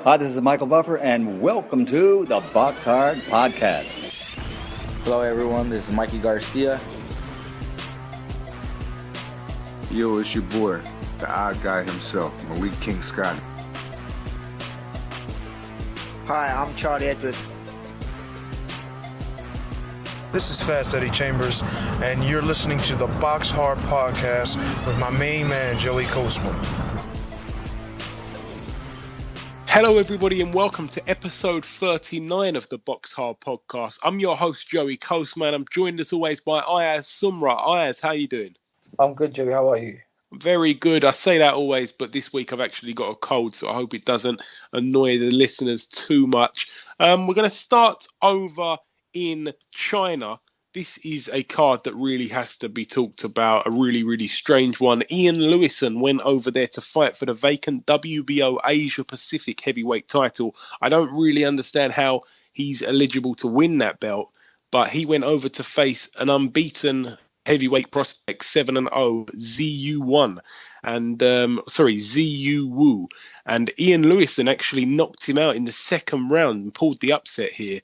Hi, this is Michael Buffer, and welcome to the BoxHard Podcast. Hello, everyone. This is Mikey Garcia. Yo, it's your boy, the odd guy himself, Malik King Scott. Hi, I'm Charlie Edwards. This is Fast Eddie Chambers, and you're listening to the BoxHard Podcast with my main man, Joey Coastman. Hello, everybody, and welcome to episode 39 of the BoxHard Podcast. I'm your host, Joey Coastman. I'm joined, as always, by Ayaz Sumra. Ayaz, how you doing? I'm good, Joey. How are you? Very good. I say that always, but this week I've actually got a cold, so I hope it doesn't annoy the listeners too much. We're going to start over in China. This is a card that really has to be talked about, a really, really strange one. Ian Lewison went over there to fight for the vacant WBO Asia Pacific heavyweight title. I don't really understand how he's eligible to win that belt, but he went over to face an unbeaten heavyweight prospect, 7-0, ZU1, and ZU Wu. And Ian Lewison actually knocked him out in the second round and pulled the upset here.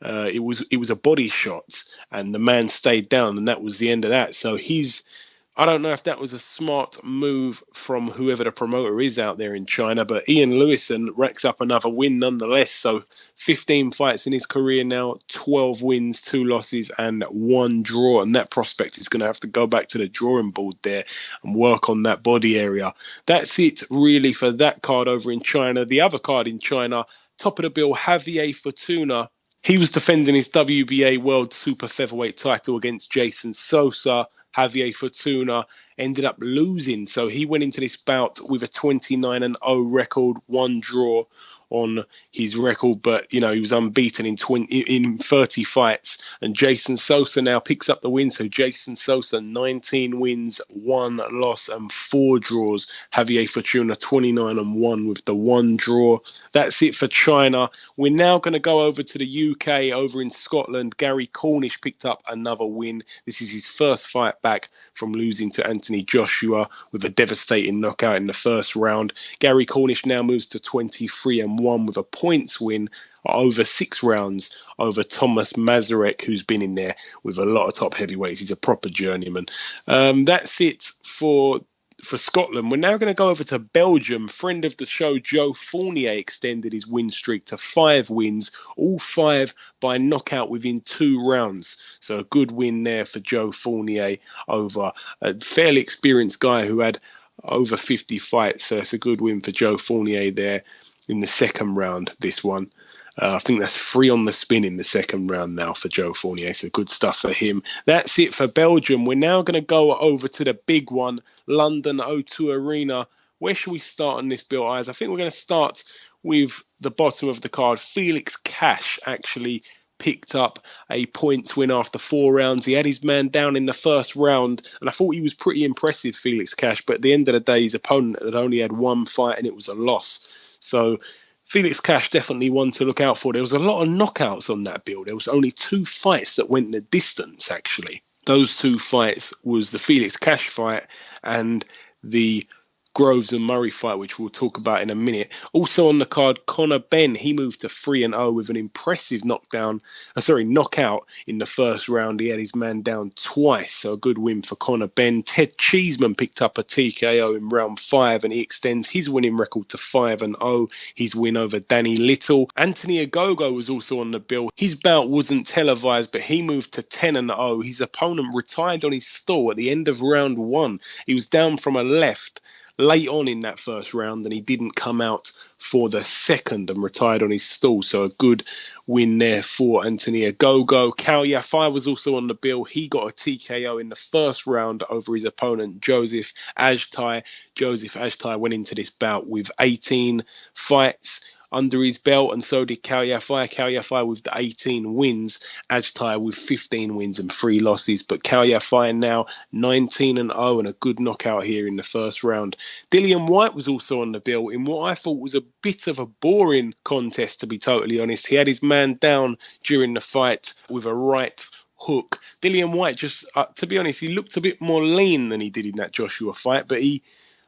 It was a body shot, and the man stayed down, and that was the end of that. So I don't know if that was a smart move from whoever the promoter is out there in China, but Ian Lewison racks up another win nonetheless. So 15 fights in his career now, 12 wins, 2 losses, and 1 draw. And that prospect is going to have to go back to the drawing board there and work on that body area. That's it really for that card over in China. The other card in China, top of the bill, Javier Fortuna. He was defending his WBA World Super Featherweight title against Jason Sosa. Javier Fortuna ended up losing, so he went into this bout with a 29-0 record, 1 draw on his record, but he was unbeaten in 30 fights, and Jason Sosa now picks up the win. So Jason Sosa, 19 wins, 1 loss and 4 draws. Javier Fortuna, 29-1 with the 1 draw. That's it for China. We're now going to go over to the UK. Over in Scotland, Gary Cornish picked up another win. This is his first fight back from losing to Anthony Joshua with a devastating knockout in the first round. Gary Cornish now moves to 23-1 with a points win over 6 rounds over Thomas Mazarek, who's been in there with a lot of top heavyweights. He's a proper journeyman. That's it for Scotland. We're now going to go over to Belgium. Friend of the show, Joe Fournier, extended his win streak to 5 wins, all 5 by knockout within 2 rounds. So a good win there for Joe Fournier over a fairly experienced guy who had over 50 fights. So it's a good win for Joe Fournier there in the second round, this one. I think that's 3 on the spin in the second round now for Joe Fournier, so good stuff for him. That's it for Belgium. We're now going to go over to the big one, London O2 Arena. Where should we start on this, Bill Ayaz? I think we're going to start with the bottom of the card. Felix Cash actually picked up a points win after 4 rounds. He had his man down in the first round, and I thought he was pretty impressive, Felix Cash, but at the end of the day, his opponent had only had 1 fight, and it was a loss. So Felix Cash definitely one to look out for. There was a lot of knockouts on that bill. There was only 2 fights that went the distance, actually. Those 2 fights was the Felix Cash fight and the Groves and Murray fight, which we'll talk about in a minute. Also on the card, Conor Benn, he moved to 3-0 with an impressive knockout in the first round. He had his man down twice, so a good win for Conor Benn. Ted Cheeseman picked up a TKO in round 5, and he extends his winning record to 5-0. His win over Danny Little. Anthony Ogogo was also on the bill. His bout wasn't televised, but he moved to 10-0. His opponent retired on his stall at the end of round 1. He was down from a left late on in that first round, and he didn't come out for the second and retired on his stall. So a good win there for Anthony Ogogo. Kal Yafai was also on the bill. He got a TKO in the first round over his opponent, Joseph Ajtai. Joseph Ajtai went into this bout with 18 fights under his belt, and so did Kal Yafai. Kal Yafai with the 18 wins, Ajtai with 15 wins and 3 losses, but Kal Yafai now 19-0 and a good knockout here in the first round. Dillian Whyte was also on the bill in what I thought was a bit of a boring contest, to be totally honest. He had his man down during the fight with a right hook. Dillian Whyte just, to be honest, he looked a bit more lean than he did in that Joshua fight, but he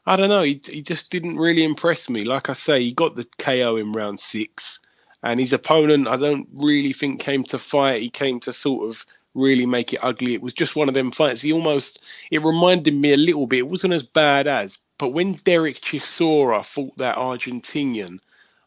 I don't know. He just didn't really impress me. Like I say, he got the KO in round 6, and his opponent, I don't really think came to fight. He came to sort of really make it ugly. It was just one of them fights. It reminded me a little bit. It wasn't as bad as, but when Derek Chisora fought that Argentinian,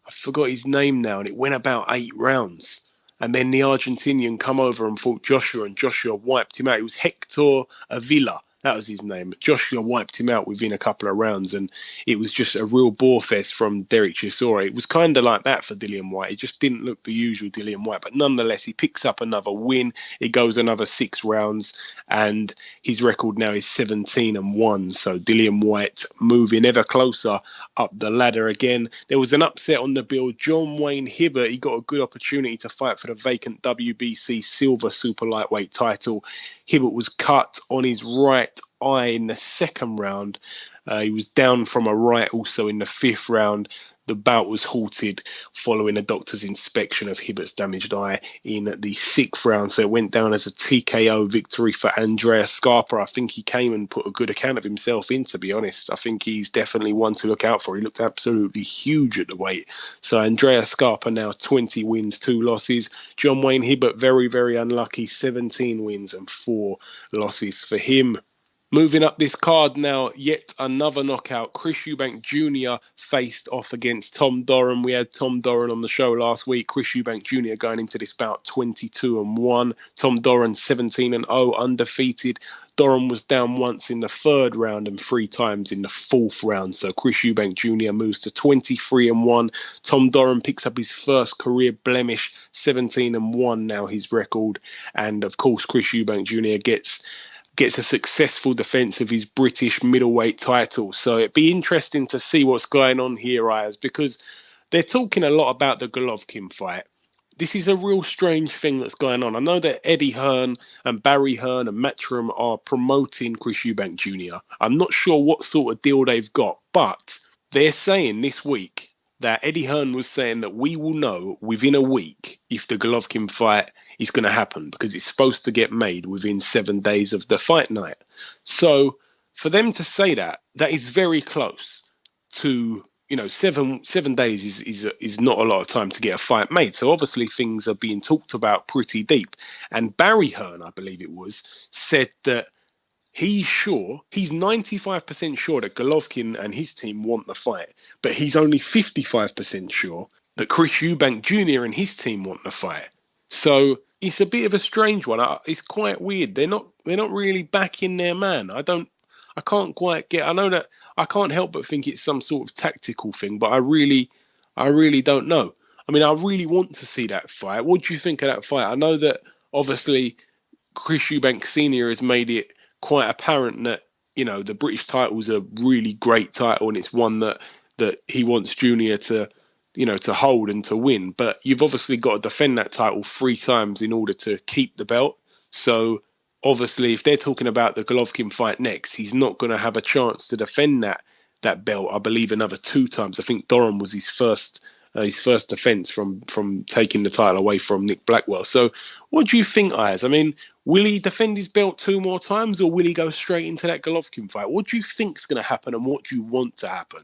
I forgot his name now, and it went about 8 rounds. And then the Argentinian come over and fought Joshua, and Joshua wiped him out. It was Hector Avila. That was his name. Joshua wiped him out within a couple of rounds, and it was just a real bore fest from Derek Chisora. It was kind of like that for Dillian Whyte. It just didn't look the usual Dillian Whyte, but nonetheless, he picks up another win. It goes another 6 rounds, and his record now is 17-1. So Dillian Whyte moving ever closer up the ladder again. There was an upset on the bill. John Wayne Hibbert, he got a good opportunity to fight for the vacant WBC silver super lightweight title. Hibbert was cut on his right eye in the 2nd round. He was down from a right also in the 5th round. The bout was halted following a doctor's inspection of Hibbert's damaged eye in the 6th round. So it went down as a TKO victory for Andrea Scarpa. I think he came and put a good account of himself in, to be honest. I think he's definitely one to look out for. He looked absolutely huge at the weight. So Andrea Scarpa now 20 wins, 2 losses. John Wayne Hibbert, very, very unlucky, 17 wins and 4 losses for him. Moving up this card now, yet another knockout. Chris Eubank Jr. faced off against Tom Doran. We had Tom Doran on the show last week. Chris Eubank Jr. going into this bout 22-1. Tom Doran 17-0, undefeated. Doran was down once in the 3rd round and 3 times in the 4th round. So Chris Eubank Jr. moves to 23-1. Tom Doran picks up his first career blemish, 17-1 now his record. And of course, Chris Eubank Jr. gets a successful defence of his British middleweight title. So it'd be interesting to see what's going on here, Ayaz, because they're talking a lot about the Golovkin fight. This is a real strange thing that's going on. I know that Eddie Hearn and Barry Hearn and Matchroom are promoting Chris Eubank Jr. I'm not sure what sort of deal they've got, but they're saying this week that Eddie Hearn was saying that we will know within a week if the Golovkin fight is going to happen, because it's supposed to get made within 7 days of the fight night. So for them to say that is very close to, 7 days is not a lot of time to get a fight made. So obviously things are being talked about pretty deep. And Barry Hearn, I believe it was, said that he's 95% sure that Golovkin and his team want the fight, but he's only 55% sure that Chris Eubank Jr. and his team want the fight. So it's a bit of a strange one. It's quite weird. They're not really backing their man. I can't quite get. I know that I can't help but think it's some sort of tactical thing, but I really don't know. I mean, I really want to see that fight. What do you think of that fight? I know that obviously Chris Eubank Sr. has made it quite apparent that, the British title is a really great title, and it's one that he wants Junior to hold and to win. But you've obviously got to defend that title 3 times in order to keep the belt. So obviously, if they're talking about the Golovkin fight next, he's not going to have a chance to defend that belt, I believe, another 2 times. I think Doran was his first defence from taking the title away from Nick Blackwell. So what do you think, Ayaz? I mean, will he defend his belt 2 more times, or will he go straight into that Golovkin fight? What do you think's going to happen, and what do you want to happen?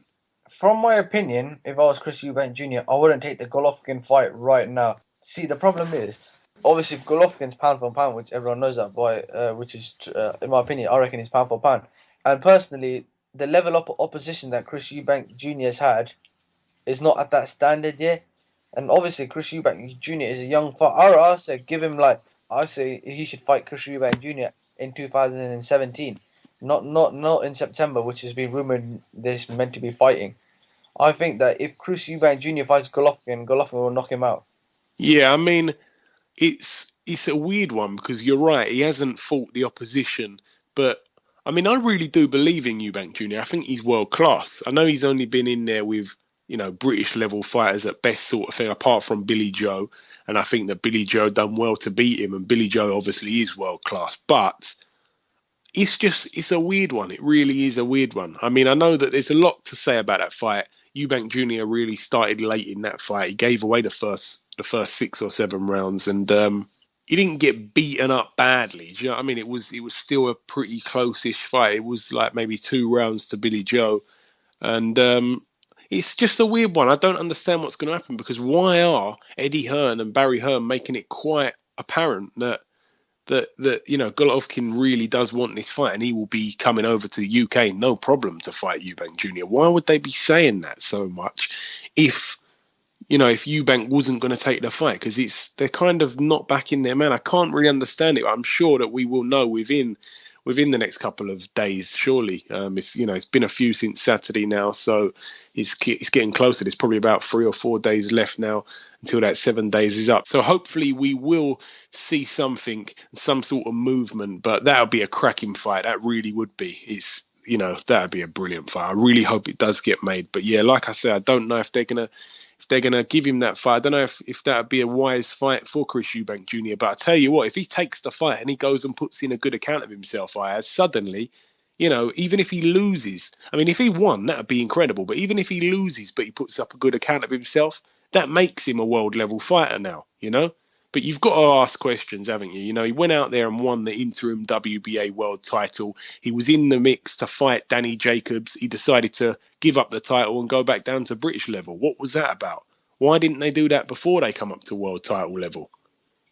From my opinion, if I was Chris Eubank Jr., I wouldn't take the Golovkin fight right now. See, the problem is, obviously, Golovkin's pound for pound, which everyone knows that by, which is, in my opinion, I reckon he's pound for pound. And personally, the level of opposition that Chris Eubank Jr. has had is not at that standard yet. And obviously, Chris Eubank Jr. is a young fighter. I say give him I say he should fight Chris Eubank Jr. in 2017, not in September, which has been rumored they're meant to be fighting. I think that if Chris Eubank Jr. fights Golovkin will knock him out. Yeah, I mean, it's a weird one, because you're right, he hasn't fought the opposition, but I mean, I really do believe in Eubank Jr. I think he's world class. I know he's only been in there with, British level fighters at best sort of thing, apart from Billy Joe. And I think that Billy Joe done well to beat him, and Billy Joe obviously is world class. But it's a weird one. It really is a weird one. I mean, I know that there's a lot to say about that fight. Eubank Jr. really started late in that fight. He gave away the first 6 or 7 rounds, and he didn't get beaten up badly. It was still a pretty close-ish fight. It was like maybe 2 rounds to Billy Joe, And it's just a weird one. I don't understand what's going to happen, because why are Eddie Hearn and Barry Hearn making it quite apparent that Golovkin really does want this fight and he will be coming over to the UK no problem to fight Eubank Jr.? Why would they be saying that so much if Eubank wasn't going to take the fight? Because they're kind of not backing their man. I can't really understand it. I'm sure that we will know within the next couple of days, surely. It's been a few since Saturday now, so it's getting closer. There's probably about 3 or 4 days left now until that 7 days is up. So hopefully we will see something, some sort of movement, but that would be a cracking fight. That really would be. That would be a brilliant fight. I really hope it does get made. But yeah, like I said, I don't know if they're gonna give him that fight. I don't know if that would be a wise fight for Chris Eubank Jr. But I tell you what, if he takes the fight and he goes and puts in a good account of himself, suddenly, even if he loses, I mean, if he won, that would be incredible. But even if he loses, but he puts up a good account of himself, that makes him a world level fighter now, But you've got to ask questions, haven't you? He went out there and won the interim WBA world title. He was in the mix to fight Danny Jacobs. He decided to give up the title and go back down to British level. What was that about? Why didn't they do that before they come up to world title level?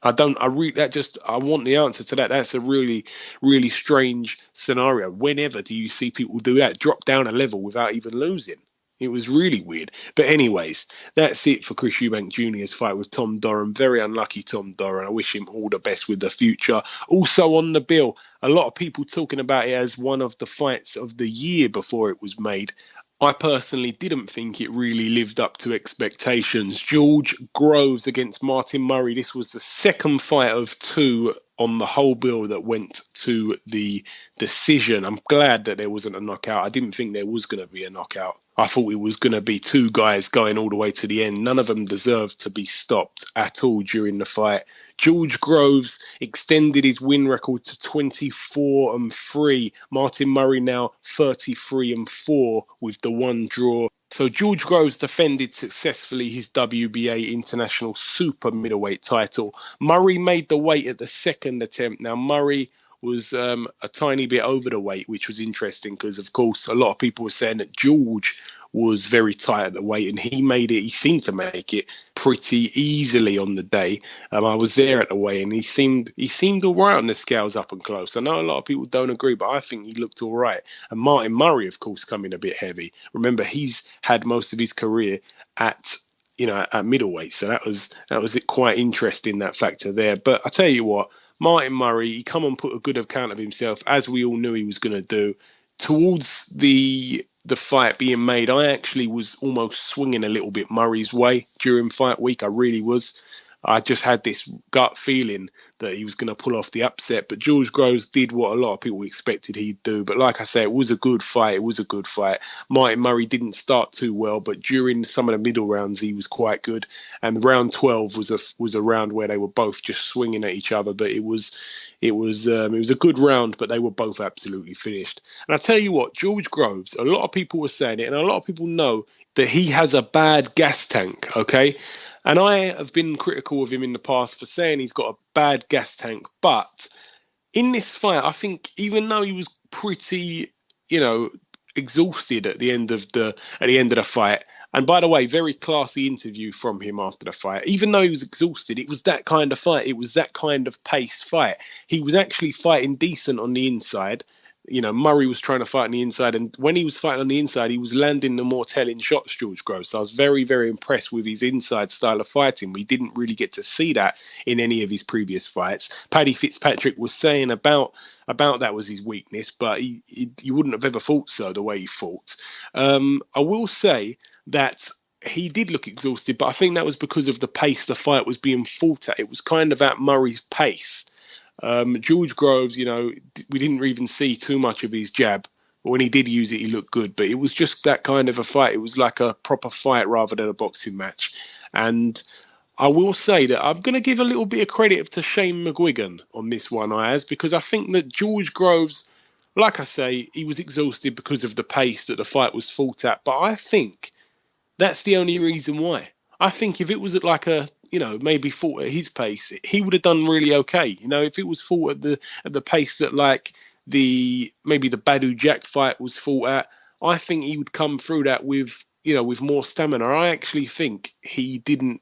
I want the answer to that. That's a really, really strange scenario. Whenever do you see people do that? Drop down a level without even losing? It was really weird. But anyways, that's it for Chris Eubank Jr.'s fight with Tom Doran. Very unlucky Tom Doran. I wish him all the best with the future. Also on the bill, a lot of people talking about it as one of the fights of the year before it was made. I personally didn't think it really lived up to expectations. George Groves against Martin Murray. This was the second fight of 2 on the whole bill that went to the decision. I'm glad that there wasn't a knockout. I didn't think there was going to be a knockout. I thought it was going to be 2 guys going all the way to the end. None of them deserved to be stopped at all during the fight. George Groves extended his win record to 24-3. Martin Murray now 33-4 with the 1 draw. So George Groves defended successfully his WBA International Super Middleweight title. Murray made the weight at the second attempt. Now Murray was a tiny bit over the weight, which was interesting because, of course, a lot of people were saying that George was very tight at the weight, and he seemed to make it pretty easily on the day. I was there at the weigh, and he seemed all right on the scales up and close. I know a lot of people don't agree, but I think he looked all right. And Martin Murray, of course, coming a bit heavy. Remember, he's had most of his career at middleweight, so that was it, quite interesting, that factor there. But I tell you what, Martin Murray, he come and put a good account of himself, as we all knew he was going to do. Towards the fight being made, I actually was almost swinging a little bit Murray's way during fight week. I really was. I just had this gut feeling that he was going to pull off the upset. But George Groves did what a lot of people expected he'd do. But like I say, it was a good fight. Martin Murray didn't start too well, but during some of the middle rounds, he was quite good. And round 12 was a round where they were both just swinging at each other. But it was a good round, but they were both absolutely finished. And I tell you what, George Groves, a lot of people were saying it, and a lot of people know that he has a bad gas tank, okay? And I have been critical of him in the past for saying he's got a bad gas tank. But in this fight, I think even though he was pretty, exhausted at the end of the fight, and by the way, very classy interview from him after the fight. Even though he was exhausted, it was that kind of fight. It was that kind of pace fight. He was actually fighting decent on the inside. Murray was trying to fight on the inside, and when he was fighting on the inside, he was landing the more telling shots, George Groves. So I was very, very impressed with his inside style of fighting. We didn't really get to see that in any of his previous fights. Paddy Fitzpatrick was saying about that was his weakness, but he wouldn't have ever thought so, the way he fought. I will say that he did look exhausted, but I think that was because of the pace the fight was being fought at. It was kind of at Murray's pace. George Groves, we didn't even see too much of his jab, but when he did use it, he looked good. But it was just that kind of a fight. It was like a proper fight rather than a boxing match. And I will say that I'm going to give a little bit of credit to Shane McGuigan on this one, Ayaz, because I think that George Groves, like I say, he was exhausted because of the pace that the fight was fought at. But I think that's the only reason why. I think if it was at like maybe fought at his pace, he would have done really okay. If it was fought at the pace that like maybe the Badu Jack fight was fought at, I think he would come through that with more stamina. I actually think he didn't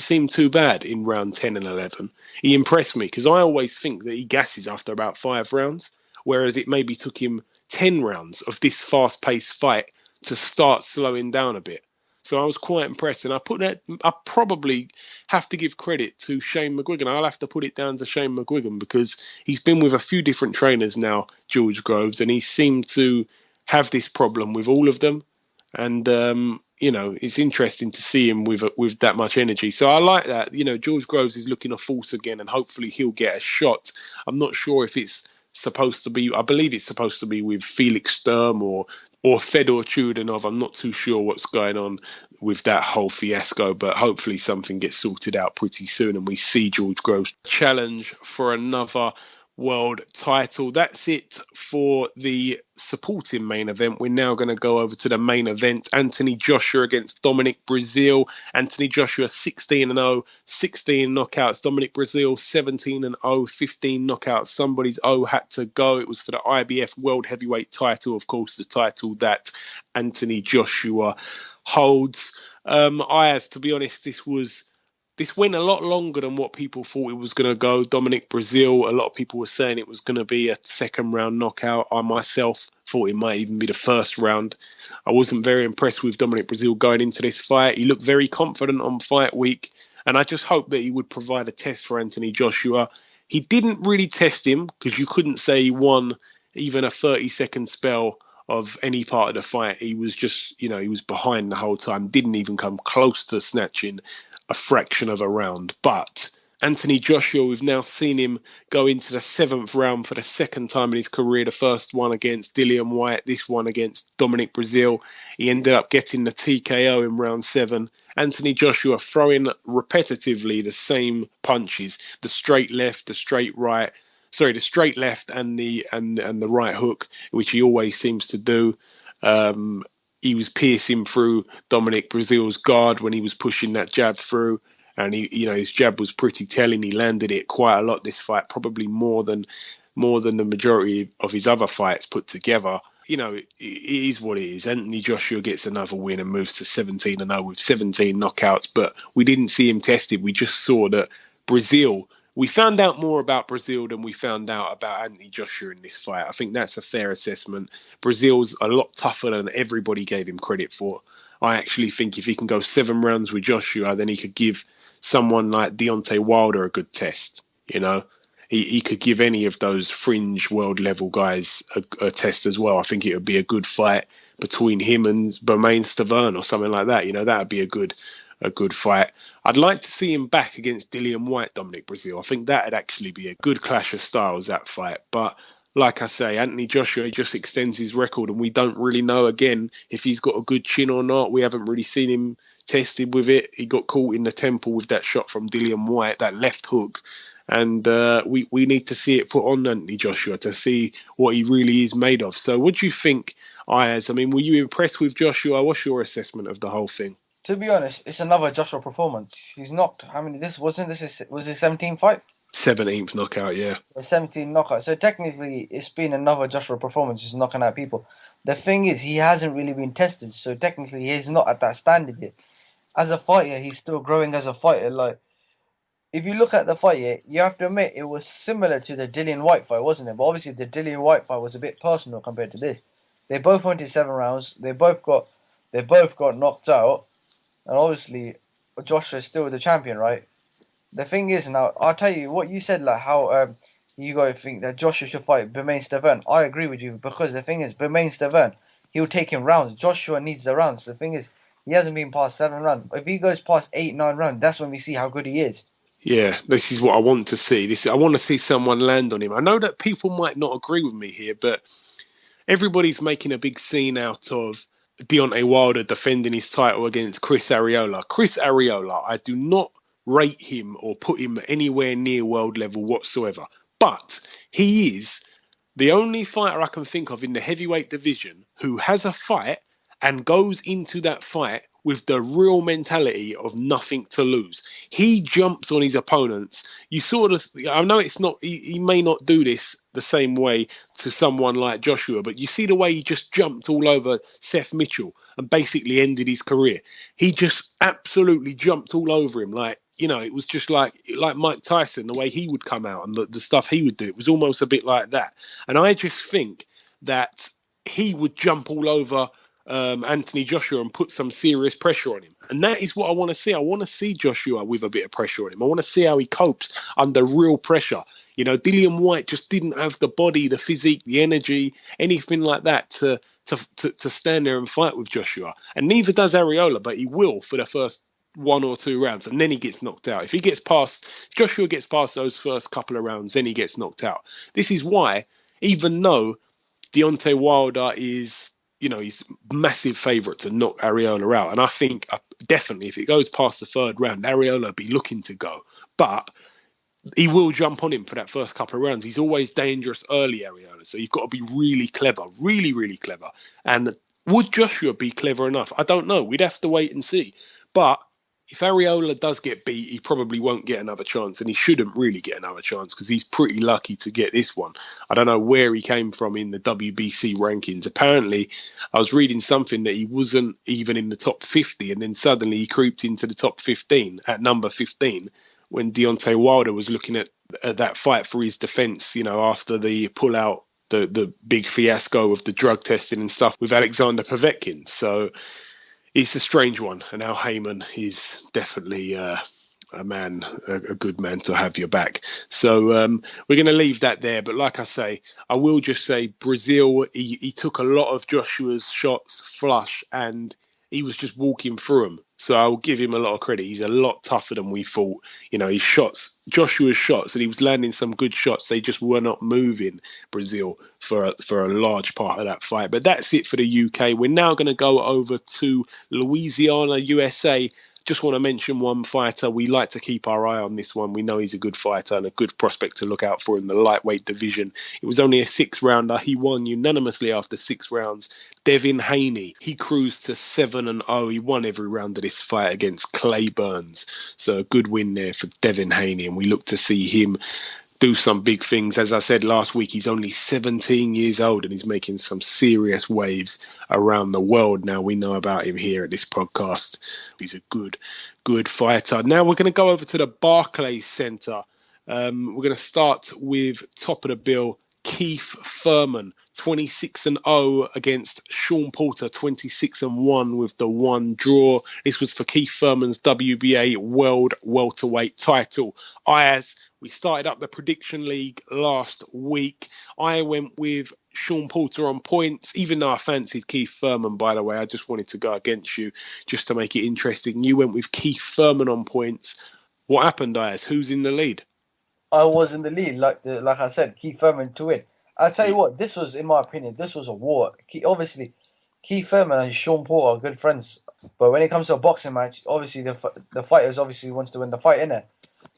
seem too bad in round 10 and 11. He impressed me because I always think that he gasses after about 5 rounds, whereas it maybe took him 10 rounds of this fast-paced fight to start slowing down a bit. So I was quite impressed, and I probably have to give credit to Shane McGuigan. I'll have to put it down to Shane McGuigan because he's been with a few different trainers now, George Groves, and he seemed to have this problem with all of them. And it's interesting to see him with that much energy. So I like that. George Groves is looking a force again, and hopefully he'll get a shot. I'm not sure if it's supposed to be. I believe it's supposed to be with Felix Sturm or Fedor Chudanov. I'm not too sure what's going on with that whole fiasco, but hopefully something gets sorted out pretty soon and we see George Groves challenge for another world title. That's it for the supporting main event. We're now going to go over to the main event. Anthony Joshua against Dominic Breazeale. Anthony Joshua 16-0, 16 knockouts. Dominic Breazeale 17-0, 15 knockouts. Somebody's O had to go. It was for the IBF World Heavyweight title, of course, the title that Anthony Joshua holds. Ayaz, to be honest, this went a lot longer than what people thought it was going to go. Dominic Breazeale, a lot of people were saying it was going to be a second round knockout. I myself thought it might even be the first round. I wasn't very impressed with Dominic Breazeale going into this fight. He looked very confident on fight week, and I just hoped that he would provide a test for Anthony Joshua. He didn't really test him because you couldn't say he won even a 30-second spell of any part of the fight. He was just, he was behind the whole time, didn't even come close to snatching a fraction of a round. But Anthony Joshua, we've now seen him go into the 7th round for the second time in his career. The first one against Dillian Whyte, this one against Dominic Breazeale. He ended up getting the TKO in round 7. Anthony Joshua throwing repetitively the same punches, the straight left, the straight right. Sorry, the straight left and the right hook, which he always seems to do. He was piercing through Dominic Breazeale's guard when he was pushing that jab through, and his jab was pretty telling. He landed it quite a lot this fight, probably more than the majority of his other fights put together. It is what it is. Anthony Joshua gets another win and moves to 17-0 with 17 knockouts, but we didn't see him tested. We just saw that Breazeale. We found out more about Breazeale than we found out about Anthony Joshua in this fight. I think that's a fair assessment. Breazeale's a lot tougher than everybody gave him credit for. I actually think if he can go 7 rounds with Joshua, then he could give someone like Deontay Wilder a good test. He could give any of those fringe world level guys a test as well. I think it would be a good fight between him and Jermall Charlo or something like that. That would be a good fight. I'd like to see him back against Dillian Whyte, Dominic Breazeale. I think that would actually be a good clash of styles, that fight. But like I say, Anthony Joshua just extends his record, and we don't really know, again, if he's got a good chin or not. We haven't really seen him tested with it. He got caught in the temple with that shot from Dillian Whyte, that left hook. And we need to see it put on Anthony Joshua to see what he really is made of. So what do you think, Ayaz? I mean, were you impressed with Joshua? What's your assessment of the whole thing? To be honest, it's another Joshua performance. He's knocked. How many? Was his 17th fight? 17th knockout, yeah. 17 knockout. So technically, it's been another Joshua performance, just knocking out people. The thing is, he hasn't really been tested, so technically, he's not at that standard yet. As a fighter, he's still growing as a fighter. Like, if you look at the fight here, you have to admit it was similar to the Dillian Whyte fight, wasn't it? But obviously, the Dillian Whyte fight was a bit personal compared to this. They both went to 7 rounds. They both got knocked out. And obviously, Joshua is still the champion, right? The thing is, now, I'll tell you what you said, like how you guys think that Joshua should fight Jermall Charlo. I agree with you, because the thing is, Jermall Charlo, he'll take him rounds. Joshua needs the rounds. The thing is, he hasn't been past 7 rounds. If he goes past 8, 9 rounds, that's when we see how good he is. Yeah, this is what I want to see. I want to see someone land on him. I know that people might not agree with me here, but everybody's making a big scene out of Deontay Wilder defending his title against Chris Arreola. Chris Arreola, I do not rate him or put him anywhere near world level whatsoever. But he is the only fighter I can think of in the heavyweight division who has a fight and goes into that fight with the real mentality of nothing to lose. He jumps on his opponents. You saw this. I know it's not. He may not do this the same way to someone like Joshua, but you see the way he just jumped all over Seth Mitchell and basically ended his career. He just absolutely jumped all over him. Like, it was just like Mike Tyson, the way he would come out and the stuff he would do. It was almost a bit like that. And I just think that he would jump all over Anthony Joshua and put some serious pressure on him. And that is what I want to see. I want to see Joshua with a bit of pressure on him. I want to see how he copes under real pressure. Dillian Whyte just didn't have the body, the physique, the energy, anything like that to stand there and fight with Joshua. And neither does Areola, but he will for the first 1 or 2 rounds, and then he gets knocked out. If Joshua gets past those first couple of rounds, then he gets knocked out. This is why, even though Deontay Wilder is, he's massive favourite to knock Areola out. And I think definitely if it goes past the 3rd round, Areola will be looking to go. But he will jump on him for that first couple of rounds. He's always dangerous early, Areola. So you've got to be really clever, really, really clever. And would Joshua be clever enough? I don't know. We'd have to wait and see. But if Areola does get beat, he probably won't get another chance, and he shouldn't really get another chance because he's pretty lucky to get this one. I don't know where he came from in the WBC rankings. Apparently, I was reading something that he wasn't even in the top 50, and then suddenly he creeped into the top 15 at number 15 when Deontay Wilder was looking at that fight for his defence, after the pull-out, the big fiasco of the drug testing and stuff with Alexander Povetkin. So it's a strange one, and Al Heyman is definitely a good man to have your back. So we're going to leave that there. But like I say, I will just say Brazil, he took a lot of Joshua's shots flush, and he was just walking through them. So I'll give him a lot of credit. He's a lot tougher than we thought. His shots, Joshua's shots, and he was landing some good shots. They just were not moving Brazil for a large part of that fight. But that's it for the UK. We're now going to go over to Louisiana, USA. Just want to mention one fighter. We like to keep our eye on this one. We know he's a good fighter and a good prospect to look out for in the lightweight division. It was only a 6-rounder. He won unanimously after 6 rounds. Devin Haney, he cruised to 7-0. He won every round of this fight against Clay Burns. So a good win there for Devin Haney, and we look to see him do some big things. As I said last week, he's only 17 years old and he's making some serious waves around the world. Now we know about him here at this podcast. He's a good fighter. Now we're going to go over to the Barclays Center. We're going to start with top of the bill, Keith Thurman, 26-0 against Sean Porter, 26-1 with the 1 draw. This was for Keith Thurman's WBA World Welterweight title. Ayaz, we started up the prediction league last week. I went with Sean Porter on points, even though I fancied Keith Thurman, by the way. I just wanted to go against you just to make it interesting. You went with Keith Thurman on points. What happened, Ayaz? Who's in the lead? I was in the lead, like I said, Keith Thurman to win. I'll tell you what, this was, in my opinion, this was a war. Obviously, Keith Thurman and Sean Porter are good friends. But when it comes to a boxing match, obviously the fighters obviously wants to win the fight, innit?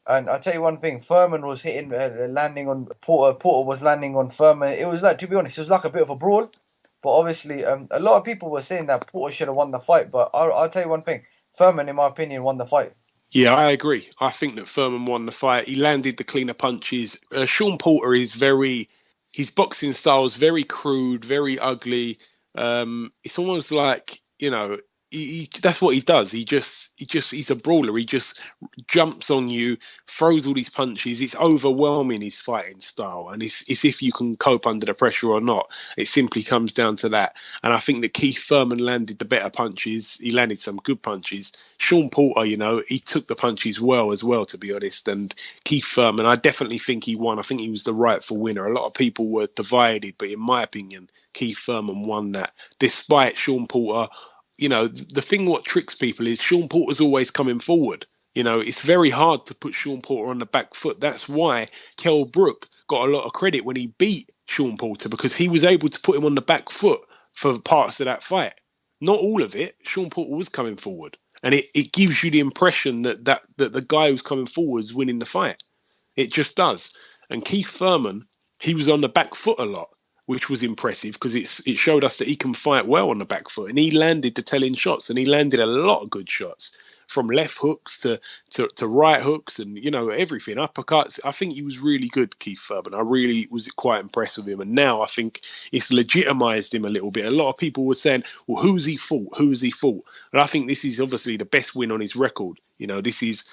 And I'll tell you one thing, Thurman was hitting, landing on Porter. Porter was landing on Thurman. It was like, to be honest, it was like a bit of a brawl. But obviously, a lot of people were saying that Porter should have won the fight. But I'll tell you one thing, Thurman, in my opinion, won the fight. Yeah, I agree. I think that Thurman won the fight. He landed the cleaner punches. Sean Porter is his boxing style is very crude, very ugly. It's almost like, that's what he does. He's a brawler. He just jumps on you, throws all these punches. It's overwhelming, his fighting style. And it's if you can cope under the pressure or not. It simply comes down to that. And I think that Keith Thurman landed the better punches. He landed some good punches. Sean Porter, he took the punches well, to be honest. And Keith Thurman, I definitely think he won. I think he was the rightful winner. A lot of people were divided, but in my opinion, Keith Thurman won that. Despite Sean Porter, the thing what tricks people is Sean Porter's always coming forward. It's very hard to put Sean Porter on the back foot. That's why Kell Brook got a lot of credit when he beat Sean Porter, because he was able to put him on the back foot for parts of that fight. Not all of it. Sean Porter was coming forward. And it gives you the impression that the guy who's coming forward is winning the fight. It just does. And Keith Thurman, he was on the back foot a lot, which was impressive because it showed us that he can fight well on the back foot. And he landed the telling shots, and he landed a lot of good shots. from left hooks to right hooks and, everything, uppercuts. I think he was really good, Keith Thurman. I really was quite impressed with him. And now I think it's legitimised him a little bit. A lot of people were saying, well, who's he fought? And I think this is obviously the best win on his record. This is,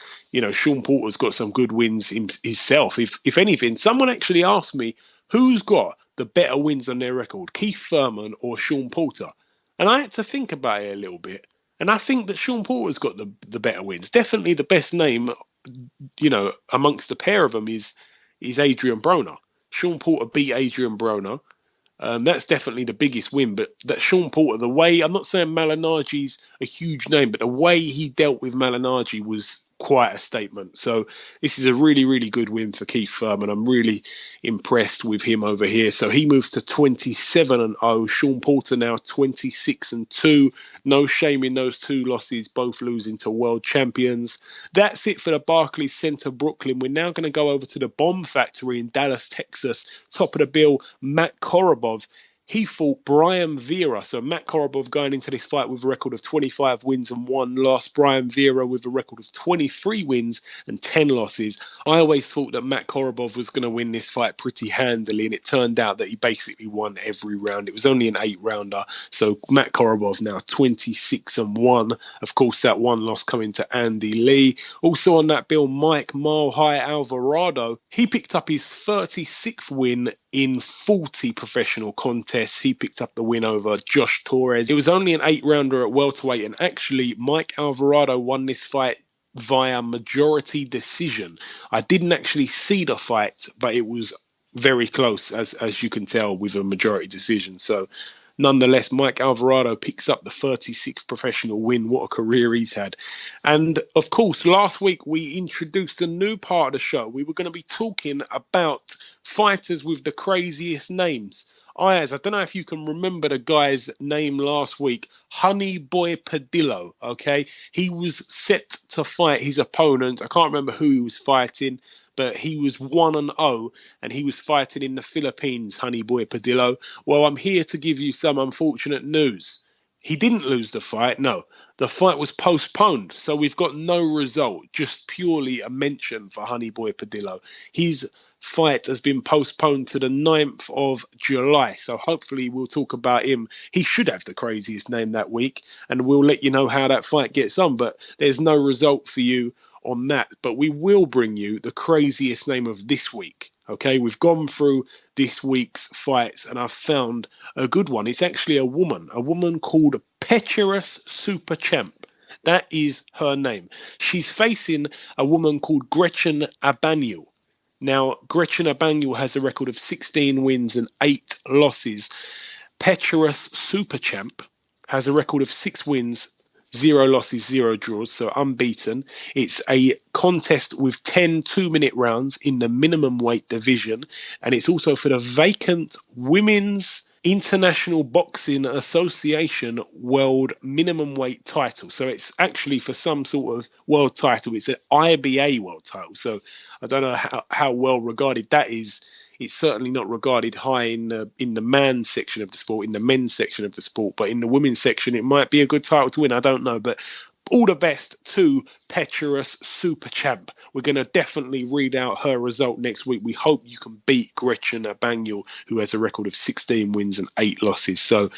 Sean Porter's got some good wins himself. If anything, someone actually asked me, who's got the better wins on their record, Keith Thurman or Sean Porter? And I had to think about it a little bit. And I think that Sean Porter's got the better wins. Definitely the best name, amongst the pair of them is Adrian Broner. Sean Porter beat Adrian Broner. That's definitely the biggest win. But that Sean Porter, the way, I'm not saying Malignaggi's a huge name, but the way he dealt with Malignaggi was quite a statement. So this is a really, really good win for Keith Thurman. I'm really impressed with him over here. So he moves to 27-0. Sean Porter now 26-2. No shame in those two losses, both losing to world champions. That's it for the Barclays Center, Brooklyn. We're now going to go over to the Bomb Factory in Dallas, Texas. Top of the bill, Matt Korobov. He fought Brian Vera. So Matt Korobov going into this fight with a record of 25 wins and 1 loss. Brian Vera with a record of 23 wins and 10 losses. I always thought that Matt Korobov was going to win this fight pretty handily, and it turned out that he basically won every round. It was only an 8-rounder. So Matt Korobov now 26-1. Of course, that one loss coming to Andy Lee. Also on that bill, Mike Mile High Alvarado. He picked up his 36th win in 40 professional contests. He picked up the win over Josh Torres. It was only an 8-rounder at welterweight, and actually Mike Alvarado won this fight via majority decision. I didn't actually see the fight, but it was very close, as you can tell, with a majority decision. So nonetheless, Mike Alvarado picks up the 36th professional win. What a career he's had. And of course, last week we introduced a new part of the show. We were going to be talking about fighters with the craziest names. Ayaz, I don't know if you can remember the guy's name last week, Honey Boy Padillo, okay? He was set to fight his opponent. I can't remember who he was fighting, but he was 1-0 and he was fighting in the Philippines, Honey Boy Padillo. Well, I'm here to give you some unfortunate news. He didn't lose the fight, no. The fight was postponed, so we've got no result, just purely a mention for Honey Boy Padillo. His fight has been postponed to the 9th of July, so hopefully we'll talk about him. He should have the craziest name that week, and we'll let you know how that fight gets on, but there's no result for you on that. But we will bring you the craziest name of this week. Okay, we've gone through this week's fights and I've found a good one. It's actually a woman called Petrus Super Champ. That is her name. She's facing a woman called Gretchen Abaniel. Now, Gretchen Abaniel has a record of 16 wins and 8 losses. Petrus Super Champ has a record of 6 wins, 0 losses, 0 draws, so unbeaten. It's a contest with 10 2-minute rounds in the minimum weight division, and it's also for the vacant Women's International Boxing Association World Minimum Weight title. So it's actually for some sort of world title. It's an IBA world title. So I don't know how well regarded that is. It's certainly not regarded high in the man section of the sport, in the men's section of the sport, but in the women's section, it might be a good title to win. I don't know, but all the best to Petrus Super Champ. We're going to definitely read out her result next week. We hope you can beat Gretchen Abaniel, who has a record of 16 wins and 8 losses. So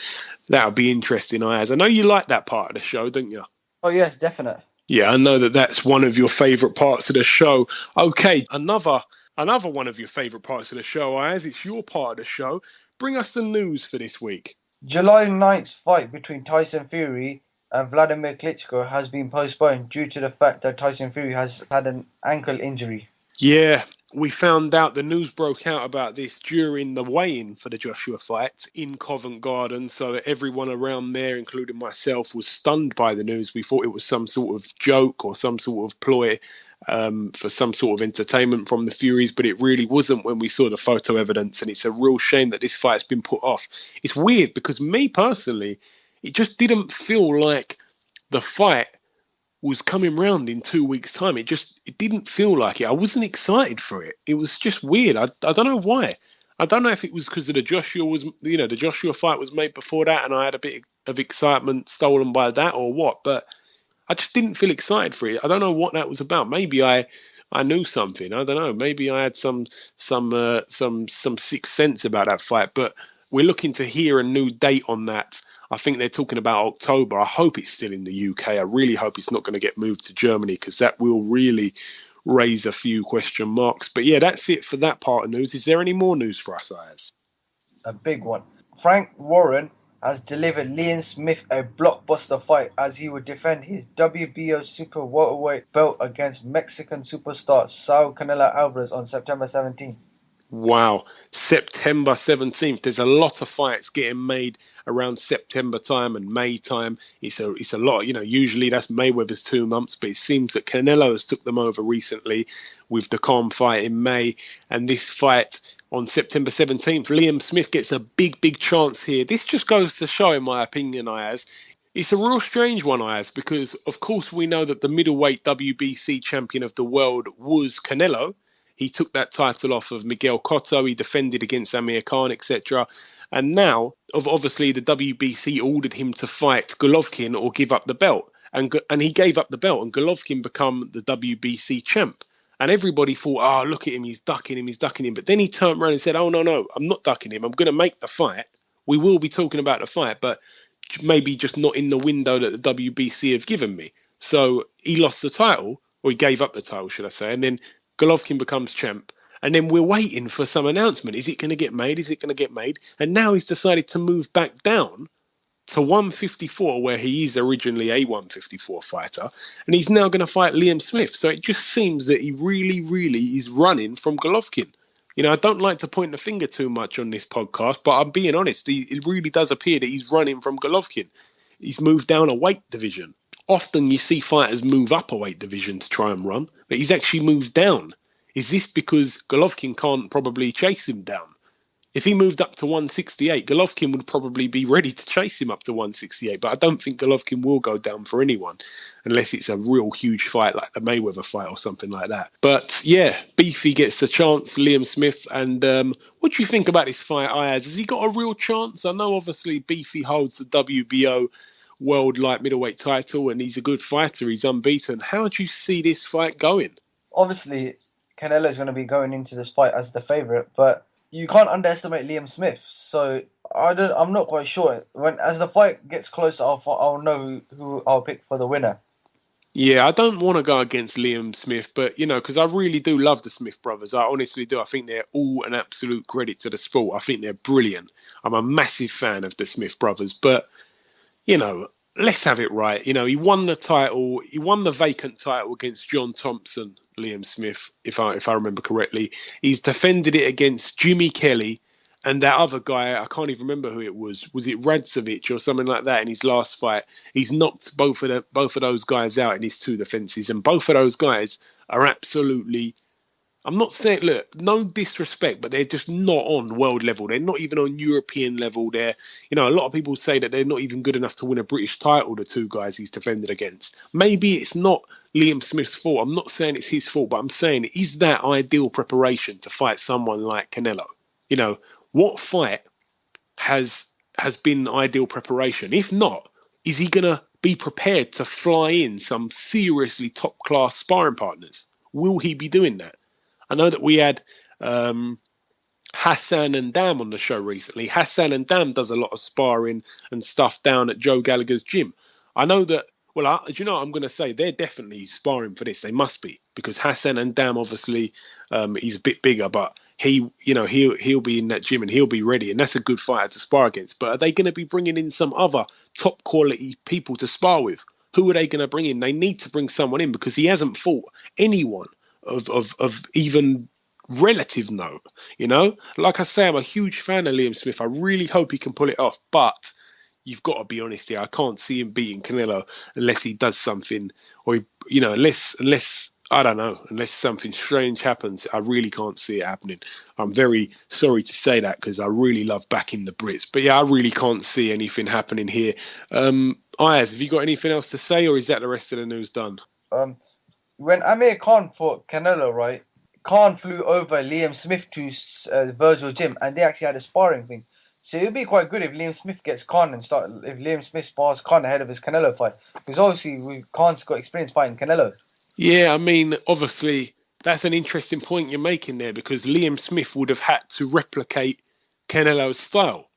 that'll be interesting, Ayaz. I know you like that part of the show, don't you? Oh, yes, definite. Yeah, I know that's one of your favourite parts of the show. Okay, another one of your favourite parts of the show, Ayaz. It's your part of the show. Bring us some news for this week. July 9th fight between Tyson Fury and Vladimir Klitschko has been postponed due to the fact that Tyson Fury has had an ankle injury. Yeah, we found out, the news broke out about this during the weigh-in for the Joshua fight in Covent Garden. So everyone around there, including myself, was stunned by the news. We thought it was some sort of joke or some sort of ploy for some sort of entertainment from the Furies, but it really wasn't when we saw the photo evidence, and it's a real shame that this fight's been put off. It's weird because me personally, it just didn't feel like the fight was coming round in 2 weeks' time. It didn't feel like it. I wasn't excited for it. It was just weird. I don't know why. I don't know if it was because of the Joshua fight was made before that and I had a bit of excitement stolen by that or what, but I just didn't feel excited for it. I don't know what that was about. Maybe I knew something. I don't know. Maybe I had some sixth sense about that fight. But we're looking to hear a new date on that. I think they're talking about October. I hope it's still in the UK. I really hope it's not going to get moved to Germany, because that will really raise a few question marks. But yeah, that's it for that part of news. Is there any more news for us, Ayaz? A big one. Frank Warren has delivered Liam Smith a blockbuster fight as he would defend his WBO super welterweight belt against Mexican superstar Saul Canelo Alvarez on September 17th. Wow, September 17th. There's a lot of fights getting made around September time and May time. It's a lot. Usually that's Mayweather's 2 months, but it seems that Canelo has took them over recently with the Khan fight in May, and this fight on September 17th. Liam Smith gets a big chance here. This just goes to show, in my opinion, Ayaz, it's a real strange one, Ayaz, because of course we know that the middleweight WBC champion of the world was Canelo. He took that title off of Miguel Cotto. He defended against Amir Khan, etc. And now, obviously, the WBC ordered him to fight Golovkin or give up the belt. And he gave up the belt, and Golovkin become the WBC champ. And everybody thought, oh, look at him, he's ducking him. But then he turned around and said, oh, no, I'm not ducking him. I'm going to make the fight. We will be talking about the fight, but maybe just not in the window that the WBC have given me. So he lost the title, or he gave up the title, should I say, and then Golovkin becomes champ, and then we're waiting for some announcement. Is it going to get made? And now he's decided to move back down to 154, where he is originally a 154 fighter, and he's now going to fight Liam Smith. So it just seems that he really is running from Golovkin. I don't like to point the finger too much on this podcast, but I'm being honest. It really does appear that he's running from Golovkin. He's moved down a weight division. Often you see fighters move up a weight division to try and run, but he's actually moved down. Is this because Golovkin can't probably chase him down? If he moved up to 168, Golovkin would probably be ready to chase him up to 168, but I don't think Golovkin will go down for anyone unless it's a real huge fight like the Mayweather fight or something like that. But yeah, Beefy gets a chance, Liam Smith. And what do you think about this fight, Ayaz? Has he got a real chance? I know obviously Beefy holds the WBO world light middleweight title, and he's a good fighter. He's unbeaten. How do you see this fight going? Obviously, Canelo's going to be going into this fight as the favourite, but you can't underestimate Liam Smith. So I'm not quite sure. As the fight gets closer, I'll know who I'll pick for the winner. Yeah, I don't want to go against Liam Smith, but because I really do love the Smith brothers. I honestly do. I think they're all an absolute credit to the sport. I think they're brilliant. I'm a massive fan of the Smith brothers, but let's have it right. He won the title. He won the vacant title against John Thompson, Liam Smith, if I remember correctly. He's defended it against Jimmy Kelly and that other guy. I can't even remember who it was. Was it Radzovic or something like that in his last fight? He's knocked both of those guys out in his 2 defenses, and both of those guys are absolutely. I'm not saying, look, no disrespect, but they're just not on world level. They're not even on European level. They're, a lot of people say that they're not even good enough to win a British title, the 2 guys he's defended against. Maybe it's not Liam Smith's fault. I'm not saying it's his fault, but I'm saying, is that ideal preparation to fight someone like Canelo? What fight has been ideal preparation? If not, is he going to be prepared to fly in some seriously top-class sparring partners? Will he be doing that? I know that we had Hassan and Dam on the show recently. Hassan and Dam does a lot of sparring and stuff down at Joe Gallagher's gym. I know that, do you know what I'm going to say? They're definitely sparring for this. They must be, because Hassan and Dam, obviously, he's a bit bigger, but he'll be in that gym and he'll be ready. And that's a good fighter to spar against. But are they going to be bringing in some other top quality people to spar with? Who are they going to bring in? They need to bring someone in, because he hasn't fought anyone of even relative note. Like I say, I'm a huge fan of Liam Smith. I really hope he can pull it off, but you've got to be honest here. I can't see him beating Canelo unless he does something, or unless I don't know, unless something strange happens. I really can't see it happening. I'm very sorry to say that, because I really love backing the Brits, but yeah, I really can't see anything happening here. Ayaz, have you got anything else to say, or is that the rest of the news done? When Amir Khan fought Canelo, right, Khan flew over Liam Smith to Virgil Gym, and they actually had a sparring thing. So it'd be quite good if Liam Smith gets Khan and if Liam Smith spars Khan ahead of his Canelo fight, because obviously Khan's got experience fighting Canelo. Yeah, I mean, obviously, that's an interesting point you're making there because Liam Smith would have had to replicate Canelo's style.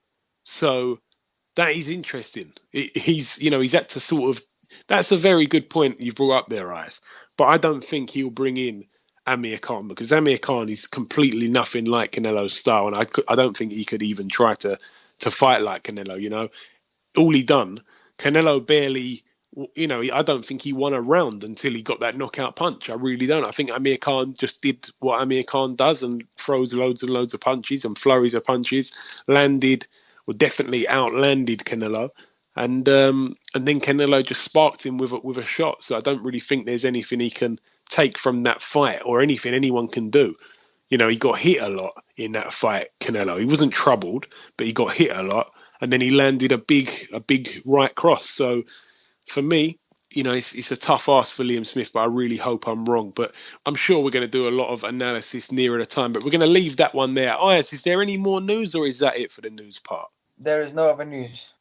So that is interesting. He's had to sort of. That's a very good point you brought up there, Ayaz. But I don't think he'll bring in Amir Khan because Amir Khan is completely nothing like Canelo's style, and I don't think he could even try to fight like Canelo. All he done, Canelo barely. I don't think he won a round until he got that knockout punch. I really don't. I think Amir Khan just did what Amir Khan does and throws loads and loads of punches and flurries of punches, definitely outlanded Canelo, and then Canelo just sparked him with a shot. So I don't really think there's anything he can take from that fight or anything anyone can do. He got hit a lot in that fight, Canelo. He wasn't troubled, but he got hit a lot, and then he landed a big right cross. So for me, it's a tough ask for Liam Smith, but I really hope I'm wrong. But I'm sure we're going to do a lot of analysis nearer the time. But we're going to leave that one there. Ayaz, is there any more news, or is that it for the news part? There is no other news.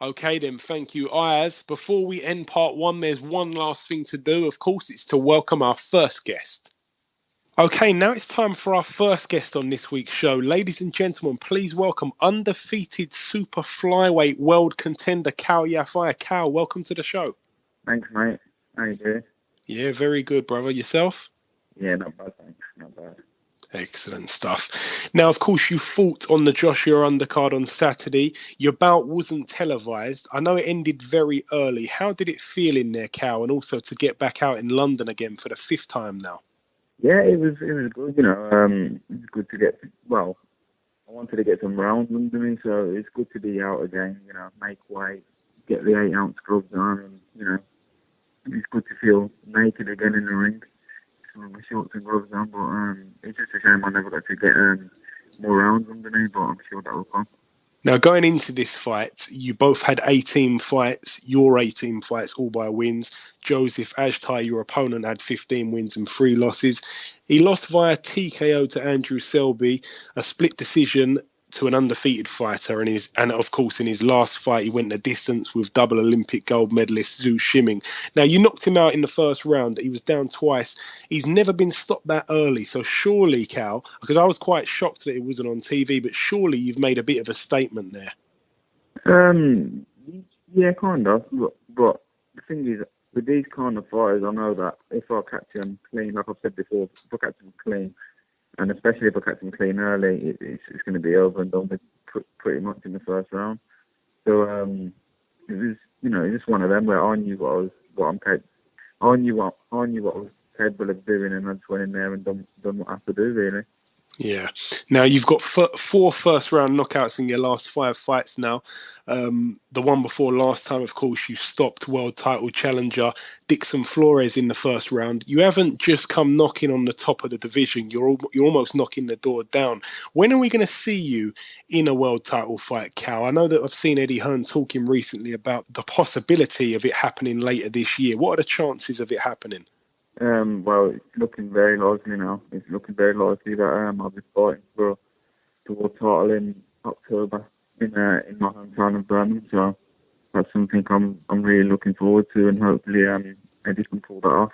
Okay, then. Thank you, Ayaz. Before we end part one, there's one last thing to do. Of course, it's to welcome our first guest. Okay, now it's time for our first guest on this week's show. Ladies and gentlemen, please welcome undefeated Super-Flyweight world contender Kal Yafai. Kal, welcome to the show. Thanks, mate. How you doing? Yeah, very good, brother. Yourself? Yeah, not bad, thanks. Not bad. Excellent stuff. Now, of course, you fought on the Joshua undercard on Saturday. Your bout wasn't televised. I know it ended very early. How did it feel in there, Kal? And also to get back out in London again for the 5th time now? Yeah, it was good, it was good to get, I wanted to get some rounds under me, so it's good to be out again, make weight, get the 8-ounce gloves on, and, it's good to feel naked again in the ring, with my shorts and gloves on, but it's just a shame I never got to get more rounds under me, but I'm sure that will come. Now, going into this fight, you both had 18 fights, your 18 fights, all by wins. Joseph Ashtai, your opponent, had 15 wins and 3 losses. He lost via TKO to Andrew Selby, a split decision to an undefeated fighter, and of course in his last fight he went the distance with double Olympic gold medalist Zhu Shiming. Now, you knocked him out in the first round. He was down twice. He's never been stopped that early, so surely, Kal, because I was quite shocked that it wasn't on TV, but surely you've made a bit of a statement there. Yeah, kind of, but the thing is, with these kind of fighters, I know that if I catch them clean, like I've said before, if I catch them clean, and especially if I catch them clean early, it's going to be over and done with pretty much in the first round. So it was, it's just one of them where I knew I knew what I was capable of doing, and I just went in there and done what I had to do, really. Yeah. Now, you've got 4 first-round knockouts in your last 5 fights now. The one before last time, of course, you stopped world title challenger Dixon Flores in the first round. You haven't just come knocking on the top of the division. You're almost knocking the door down. When are we going to see you in a world title fight, Kal? I know that I've seen Eddie Hearn talking recently about the possibility of it happening later this year. What are the chances of it happening? Well, it's looking very likely now. It's looking very likely that I'll be fighting for the world title in October in my hometown of Birmingham. So that's something I'm really looking forward to, and hopefully Eddie can pull that off.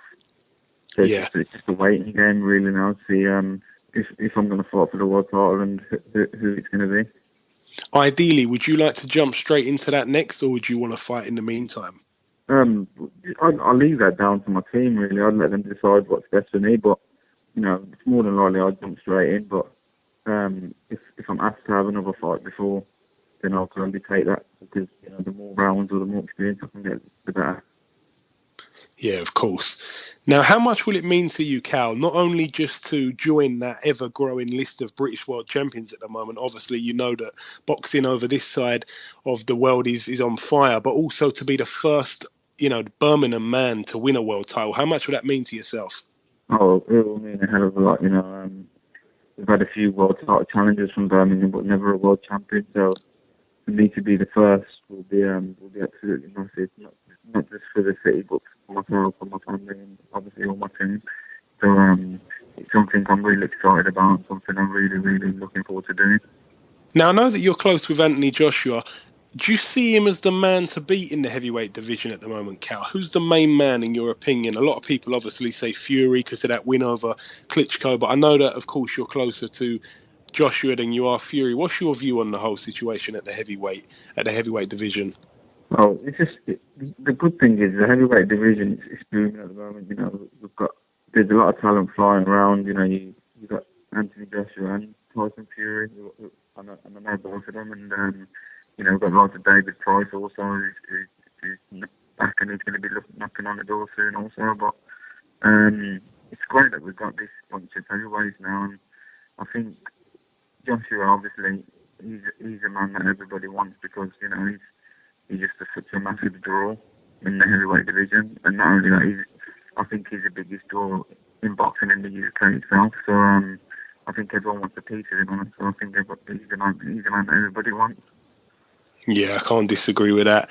So it's just a waiting game really now to see if I'm going to fight for the world title and who it's going to be. Ideally, would you like to jump straight into that next, or would you want to fight in the meantime? I'll leave that down to my team, really. I'd let them decide what's best for me, but, it's more than likely I'll jump straight in, but if I'm asked to have another fight before, then I'll probably take that, because, the more rounds or the more experience I can get, the better. Yeah, of course. Now, how much will it mean to you, Kal, not only just to join that ever-growing list of British world champions at the moment? Obviously, you know that boxing over this side of the world is on fire, but also to be the first Birmingham man to win a world title. How much will that mean to yourself? Oh, it will mean a hell of a lot. We've had a few world title challenges from Birmingham, but never a world champion. So for me to be the first will be absolutely massive. Not just for the city, but for myself, for my family, and obviously all my team. So it's something I'm really excited about, and something I'm really, really looking forward to doing. Now, I know that you're close with Anthony Joshua. Do you see him as the man to beat in the heavyweight division at the moment, Cal? Who's the main man in your opinion? A lot of people obviously say Fury because of that win over Klitschko, but I know that, of course, you're closer to Joshua than you are Fury. What's your view on the whole situation at the heavyweight division? Well, the good thing is the heavyweight division is booming at the moment. You know, there's a lot of talent flying around. You know, you've got Anthony Joshua and Tyson Fury, and I know both of them, and you know, we've got lots of David Price also, who's back and who's going to be knocking on the door soon also. But it's great that we've got this bunch of heavyweights now, and I think Joshua, obviously, he's a man that everybody wants because, you know, he's just such a massive draw in the heavyweight division, and not only that, I think he's the biggest draw in boxing in the UK itself. So I think everyone wants a piece of him, and so I think he's the man that everybody wants. Yeah, I can't disagree with that.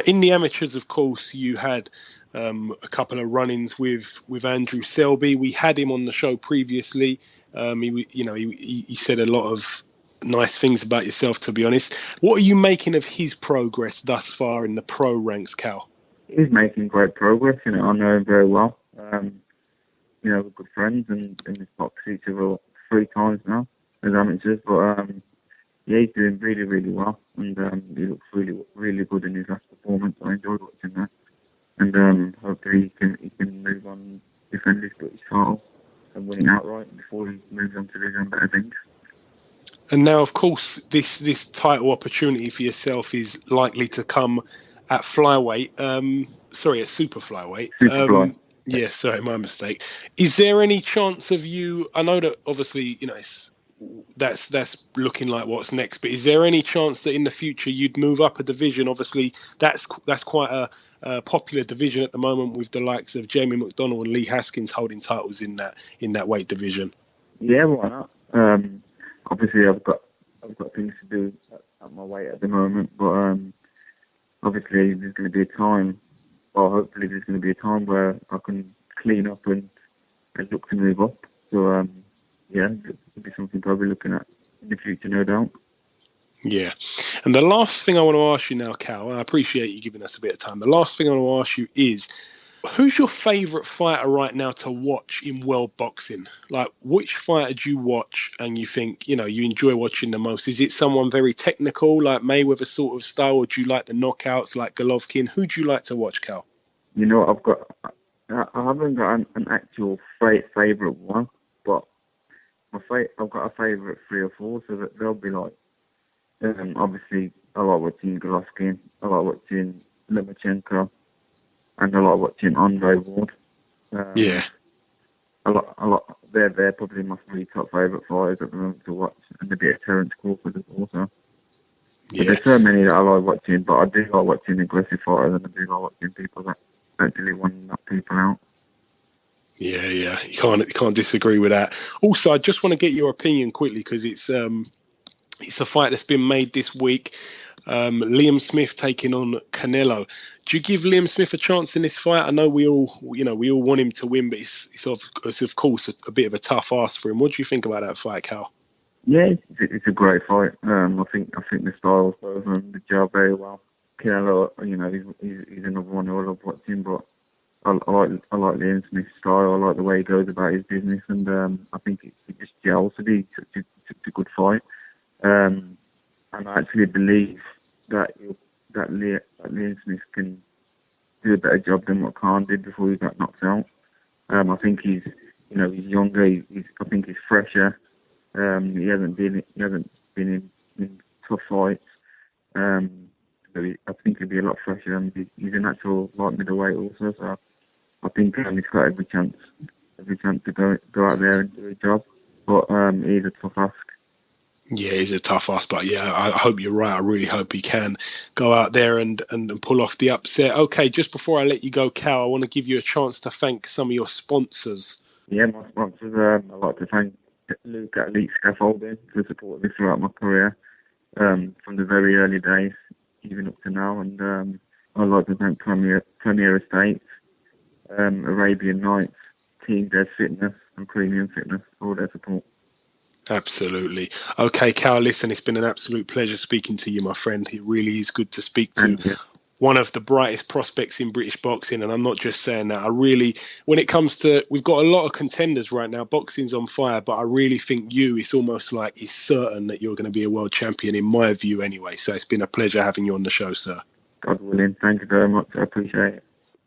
In the amateurs, of course, you had a couple of run-ins with Andrew Selby. We had him on the show previously. He said a lot of nice things about yourself, to be honest. What are you making of his progress thus far in the pro ranks, Cal? He's making great progress. You know, I know him very well. You know, we're good friends, and we've boxed each other 3 times now as amateurs. But yeah, he's doing really, really well, and he looks really, really good in his last performance. I enjoyed watching that, and hopefully he can move on and defend his British title and win it outright before he moves on to do some better things. And now, of course, this title opportunity for yourself is likely to come at flyweight. At super flyweight. Yeah, sorry, my mistake. Is there any chance of you? I know that obviously, you know, that's looking like what's next. But is there any chance that in the future you'd move up a division? Obviously, that's quite a popular division at the moment with the likes of Jamie McDonnell and Lee Haskins holding titles in that weight division. Yeah, why not? Obviously, I've got things to do at my weight at the moment, but obviously there's going to be a time, or hopefully there's going to be a time where I can clean up and look to move up. So yeah, it'll be something I'll be looking at in the future, no doubt. Yeah. And the last thing I want to ask you now, Cal, I appreciate you giving us a bit of time. The last thing I want to ask you is, who's your favourite fighter right now to watch in world boxing? Like, which fighter do you watch and you think, you know, you enjoy watching the most? Is it someone very technical, like Mayweather sort of style, or do you like the knockouts like Golovkin? Who do you like to watch, Cal? You know, I haven't got an actual favourite one, but I've got a favourite 3 or 4, so that they'll be like, obviously, I like watching Golovkin, I like watching Lomachenko, and I like watching Andre Ward. Yeah. A lot. They're probably my 3 top favourite fighters at the moment to watch, and a bit of Terence Crawford also. Yeah. But there's so many that I like watching, but I do like watching aggressive fighters, and I do like watching people that actually want to knock people out. Yeah, you can't disagree with that. Also, I just want to get your opinion quickly because it's a fight that's been made this week. Liam Smith taking on Canelo. Do you give Liam Smith a chance in this fight? I know we all want him to win, but it's of course a bit of a tough ask for him. What do you think about that fight, Cal? Yeah, it's a great fight. I think the styles both of them did the job very well. Canelo, you know, he's another one who I love watching, but I like Liam Smith's style. I like the way he goes about his business, and I think it just gels to be such a good fight. And I actually believe that Liam Smith can do a better job than what Khan did before he got knocked out. I think he's younger. I think he's fresher. He hasn't been in tough fights. I think he'll be a lot fresher, and he's a natural light middleweight also. So I think he's got every chance to go out there and do a job. But he's a tough ask. Yeah, he's a tough ask, but yeah, I hope you're right. I really hope he can go out there and pull off the upset. Okay, just before I let you go, Cal, I want to give you a chance to thank some of your sponsors. Yeah, my sponsors. I'd like to thank Luke at Elite Scaffolding for supporting me throughout my career, from the very early days, even up to now. And I'd like to thank Premier Estates, Arabian Nights, Team Dead Fitness, and Premium Fitness for all their support. Absolutely. Okay, Kal, listen, it's been an absolute pleasure speaking to you, my friend. It really is good to speak to one of the brightest prospects in British boxing. And I'm not just saying that. When it comes to, we've got a lot of contenders right now. Boxing's on fire, but I really think it's almost like it's certain that you're going to be a world champion, in my view anyway. So it's been a pleasure having you on the show, sir. God willing. Thank you very much. I appreciate it.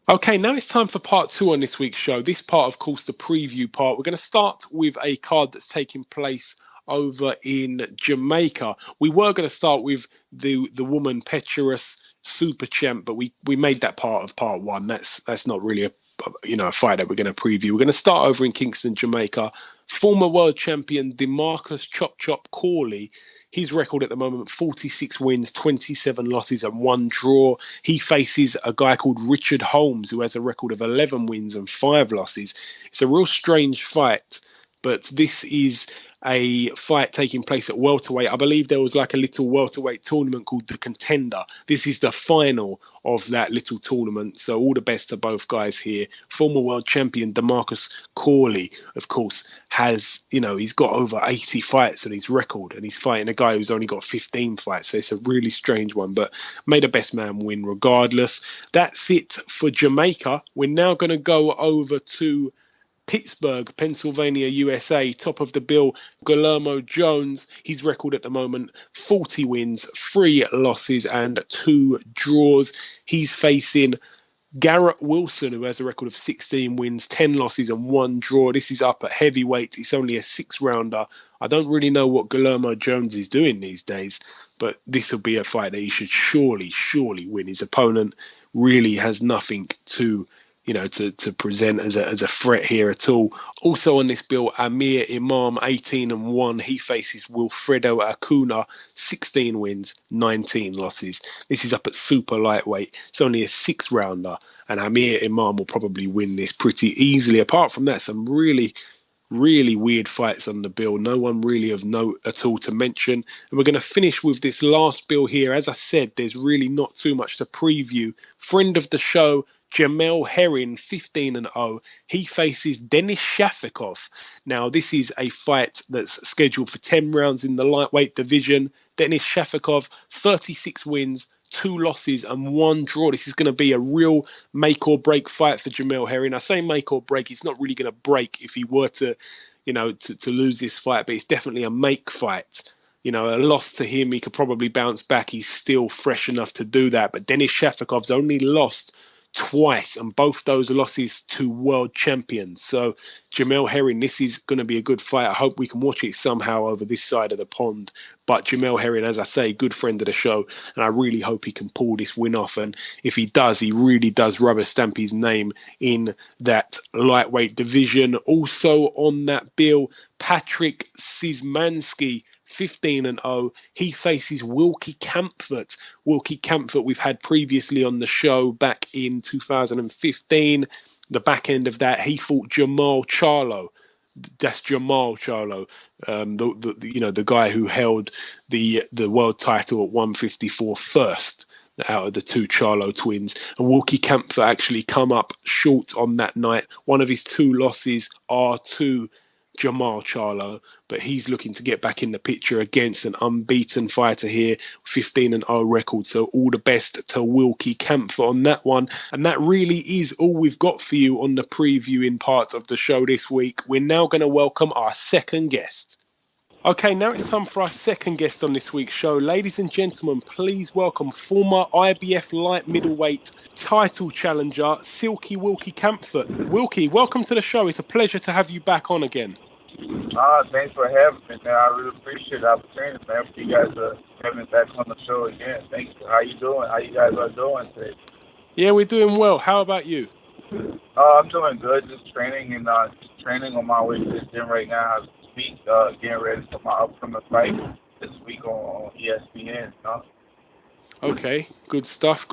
Okay, now it's time for part 2 on this week's show. This part, of course, the preview part. We're going to start with a card that's taking place over in Jamaica. We were going to start with the woman Petrus Super Champ, but we made that part of part 1. That's not really a fight that we're going to preview. We're going to start over in Kingston, Jamaica. Former world champion Demarcus Chop Chop Corley. His record at the moment, 46 wins, 27 losses and 1 draw. He faces a guy called Richard Holmes, who has a record of 11 wins and 5 losses. It's a real strange fight, but this is a fight taking place at welterweight. I believe there was like a little welterweight tournament called the Contender. This is the final of that little tournament. So all the best to both guys here. Former world champion Demarcus Corley, of course, has, he's got over 80 fights on his record, and he's fighting a guy who's only got 15 fights. So it's a really strange one, but may the best man win regardless. That's it for Jamaica. We're now going to go over to Pittsburgh, Pennsylvania, USA. Top of the bill, Guillermo Jones. His record at the moment, 40 wins, 3 losses and 2 draws. He's facing Garrett Wilson, who has a record of 16 wins, 10 losses and 1 draw. This is up at heavyweight. It's only a 6-rounder. I don't really know what Guillermo Jones is doing these days, but this will be a fight that he should surely win. His opponent really has nothing to present as a threat here at all. Also on this bill, Amir Imam, 18-1. He faces Wilfredo Acuna, 16 wins, 19 losses. This is up at super lightweight. It's only a 6-rounder, and Amir Imam will probably win this pretty easily. Apart from that, some really weird fights on the bill. No one really of note at all to mention. And we're going to finish with this last bill here. As I said, there's really not too much to preview. Friend of the show, Jermall Herring, 15-0. He faces Denis Shafikov. Now, this is a fight that's scheduled for 10 rounds in the lightweight division. Denis Shafikov, 36 wins, 2 losses and 1 draw. This is going to be a real make or break fight for Jermall Herring. I say make or break. It's not really going to break if he were to lose this fight, but it's definitely a make fight. A loss to him, he could probably bounce back. He's still fresh enough to do that. But Denis Shafikov's only lost twice, and both those losses to world champions. So Jermall Herring, this is going to be a good fight. I hope we can watch it somehow over this side of the pond. But Jermall Herring, as I say, good friend of the show, and I really hope he can pull this win off. And if he does, he really does rubber stamp his name in that lightweight division. Also on that bill, Patrick Szymanski, 15-0. He faces Wilky Campfort. Wilky Campfort we've had previously on the show back in 2015. The back end of that, he fought Jermall Charlo. That's Jermall Charlo, the guy who held the world title at 154 first out of the 2 Charlo twins. And Wilky Campfort actually come up short on that night. One of his 2 losses are to Jermall Charlo, but he's looking to get back in the picture against an unbeaten fighter here, 15-0 record. So all the best to Wilky Campfort on that one. And that really is all we've got for you on the previewing part of the show this week. We're now going to welcome our second guest. Okay, now it's time for our second guest on this week's show. Ladies and gentlemen, please welcome former IBF light middleweight title challenger, Silky Wilky Campfort. Wilky, welcome to the show. It's a pleasure to have you back on again. Thanks for having me, man. I really appreciate the opportunity, man, for you guys having me back on the show again. Thank you. How you doing? How you guys are doing today? Yeah, we're doing well. How about you? I'm doing good. Just training on my way to the gym right now. As we speak, getting ready for my upcoming fight this week on ESPN. Okay, good stuff.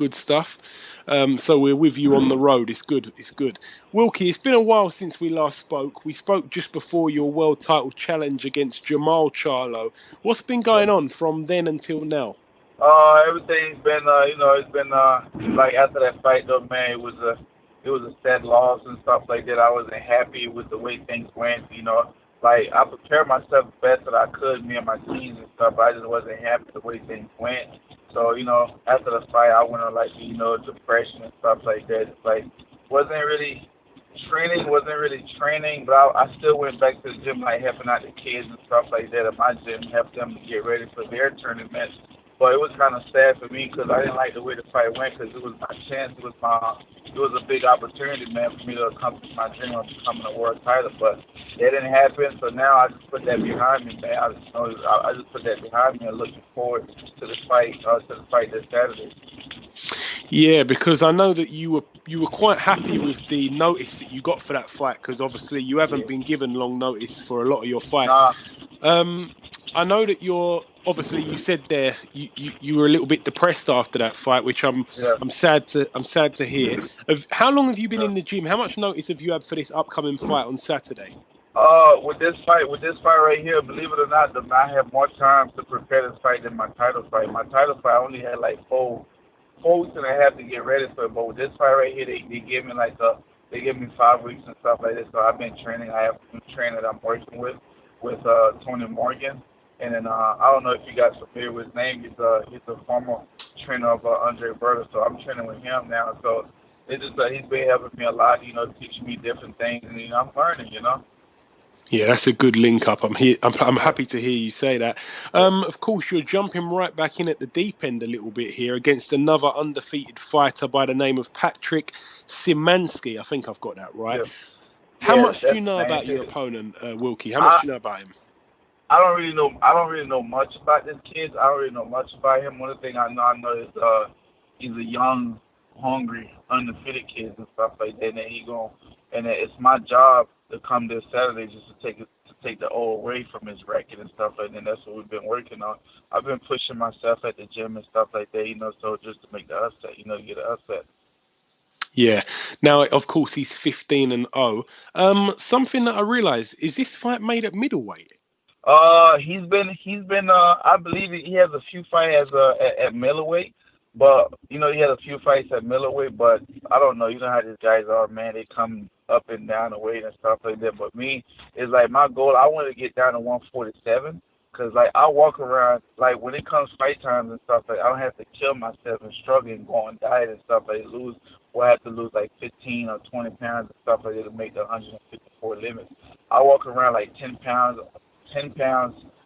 So we're with you on the road. It's good. Wilky, it's been a while since we last spoke. We spoke just before your world title challenge against Jermall Charlo. What's been going on from then until now? Everything's been, it's been like after that fight, though, man. It was a sad loss and stuff like that. I wasn't happy with the way things went. like, I prepared myself the best that I could, me and my teams and stuff, but I just wasn't happy the way things went. So, you know, after the fight, I went on, like, you know, depression and stuff like that. It's like, wasn't really training, but I still went back to the gym, like, helping out the kids and stuff like that at my gym, help them to get ready for their tournaments. But it was kind of sad for me because I didn't like the way the fight went because it was my chance. It was a big opportunity, man, for me to accomplish my dream of becoming a world title. But it didn't happen, so now I just put that behind me, man. I just put that behind me and looking forward to the fight this Saturday. Yeah, because I know that you were quite happy with the notice that you got for that fight because obviously you haven't been given long notice for a lot of your fights. Nah. I know that obviously you said there you were a little bit depressed after that fight, which I'm sad to hear. How long have you been in the gym? How much notice have you had for this upcoming fight on Saturday? With this fight right here, believe it or not, I have more time to prepare this fight than my title fight. My title fight I only had like 4 weeks and a half to get ready for it, but with this fight right here, they gave me they gave me 5 weeks and stuff like this. So I've been training. I have a new trainer that I'm working with Tony Morgan. And then I don't know if you guys are familiar with his name. He's a former trainer of Andre Berta, so I'm training with him now. So it's just he's been helping me a lot, you know, teaching me different things, and you know, I'm learning, you know. Yeah, that's a good link up. I'm happy to hear you say that. Of course, you're jumping right back in at the deep end a little bit here against another undefeated fighter by the name of Patrick Szymanski. I think I've got that right. Yeah. How much do you know about your opponent, Wilkie? How much do you know about him? I don't really know much about this kid. I don't really know much about him. One of the things I know is he's a young, hungry, undefeated kid and stuff like that. And it's my job to come this Saturday just to take the O away from his record and stuff like that. And that's what we've been working on. I've been pushing myself at the gym and stuff like that, you know, so just to make the upset, you know, get an upset. Yeah. Now, of course, he's 15-0. Something that I realized, is this fight made at middleweight? He's been. I believe he has a few fights at middleweight, but you know he had a few fights at middleweight. But I don't know. You know how these guys are, man. They come up and down the weight and stuff like that. But me, it's like my goal. I want to get down to 147 because like I walk around like when it comes fight times and stuff like I don't have to kill myself and struggle and go on diet and stuff like lose. Or I have to lose like 15 or 20 pounds and stuff like that to make the 154 limit. I walk around like 10 pounds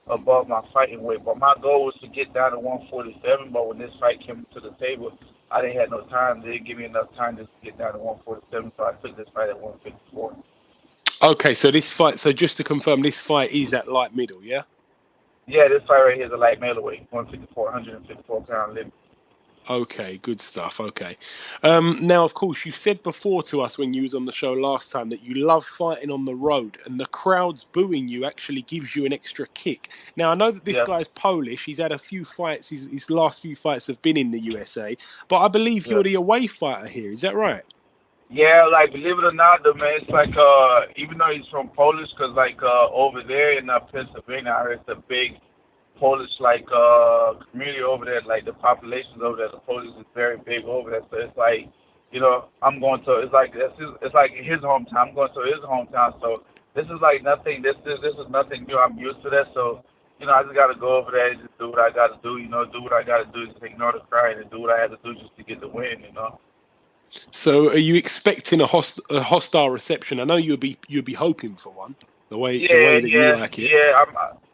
above my fighting weight. But my goal was to get down to 147, but when this fight came to the table, I didn't have no time. They didn't give me enough time just to get down to 147, so I took this fight at 154. Okay, so just to confirm, this fight is at light middle, yeah? Yeah, this fight right here is a light middleweight, 154 pound limit. Okay, good stuff. Okay. Now, of course, you said before to us when you was on the show last time that you love fighting on the road and the crowds booing you actually gives you an extra kick. Now, I know that this guy's Polish. He's had a few fights. His last few fights have been in the USA. But I believe you're the away fighter here. Is that right? Yeah, like, believe it or not, though, man, it's like, even though he's from Polish, because, like, over there in Pennsylvania, it's a big Polish community over there, like the population over there, the Polish is very big over there. So it's like, you know, it's like his hometown. I'm going to his hometown. So this is like nothing. This is nothing new. I'm used to that. So, you know, I just got to go over there and just do what I got to do. You know, do what I got to do, just ignore the crowd and do what I had to do just to get the win. You know. So are you expecting a hostile reception? I know you'd be hoping for one. The way that you like it.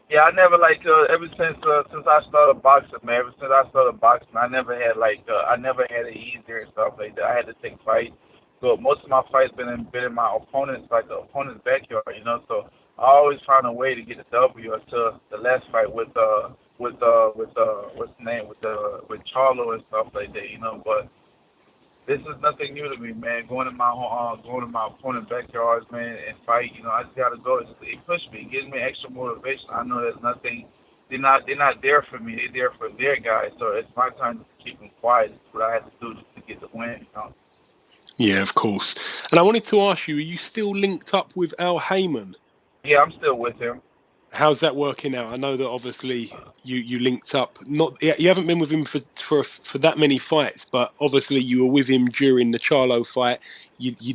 Yeah, I never ever since I started boxing, man. Ever since I started boxing, I never had it easier and stuff like that. I had to take fights. So most of my fights been in my opponent's opponent's backyard, you know. So I always found a way to get a W until the last fight with what's the name with Charlo and stuff like that, you know. But this is nothing new to me, man. Going to my opponent's backyards, man, and fight. You know, I just gotta go. It pushes me. It gives me extra motivation. I know there's nothing. They're not there for me. They're there for their guys. So it's my time to keep them quiet. It's what I have to do just to get the win. You know? Yeah, of course. And I wanted to ask you: are you still linked up with Al Heyman? Yeah, I'm still with him. How's that working out? I know that obviously you linked up. You haven't been with him for that many fights, but obviously you were with him during the Charlo fight. You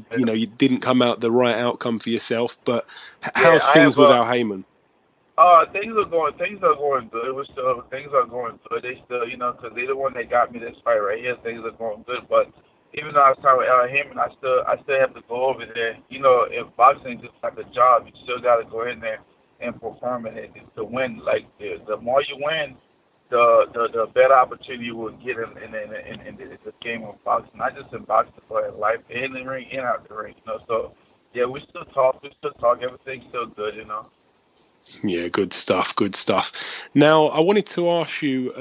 didn't come out the right outcome for yourself. But how's things with Al Heyman? Things are going good. Things are going good. They still, because they're the one that got me this fight right here. Things are going good, but even though I was talking with Al Heyman, I still have to go over there. If boxing is just like a job, you still got to go in there and perform it to win. Like the more you win, the better opportunity you will get in the game of boxing. Not just in boxing, but in life, in the ring and out the ring. So yeah, we still talk. Everything's still good. Yeah, good stuff. Now, I wanted to ask you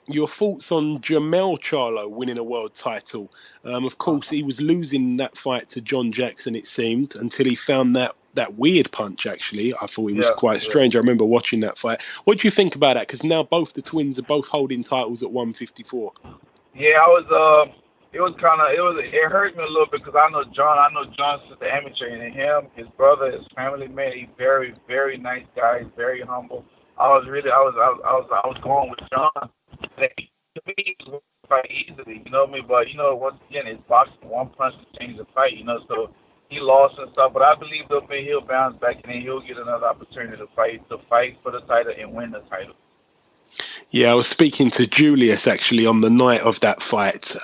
your thoughts on Jermall Charlo winning a world title. Of course, he was losing that fight to John Jackson, it seemed, until he found that weird punch, actually. I thought he was quite strange. I remember watching that fight. What do you think about that? Because now both the twins are both holding titles at 154. Yeah, it hurt me a little bit because I know John since the amateur, and him, his brother, his family, man, he's very, very nice guy. He's very humble. I was going with John. To me, he was fight easily, you know what I mean? But once again, it's boxing, one punch to change the fight, so he lost and stuff. But I believe he'll bounce back and then he'll get another opportunity to fight for the title and win the title. Yeah, I was speaking to Julius actually on the night of that fight.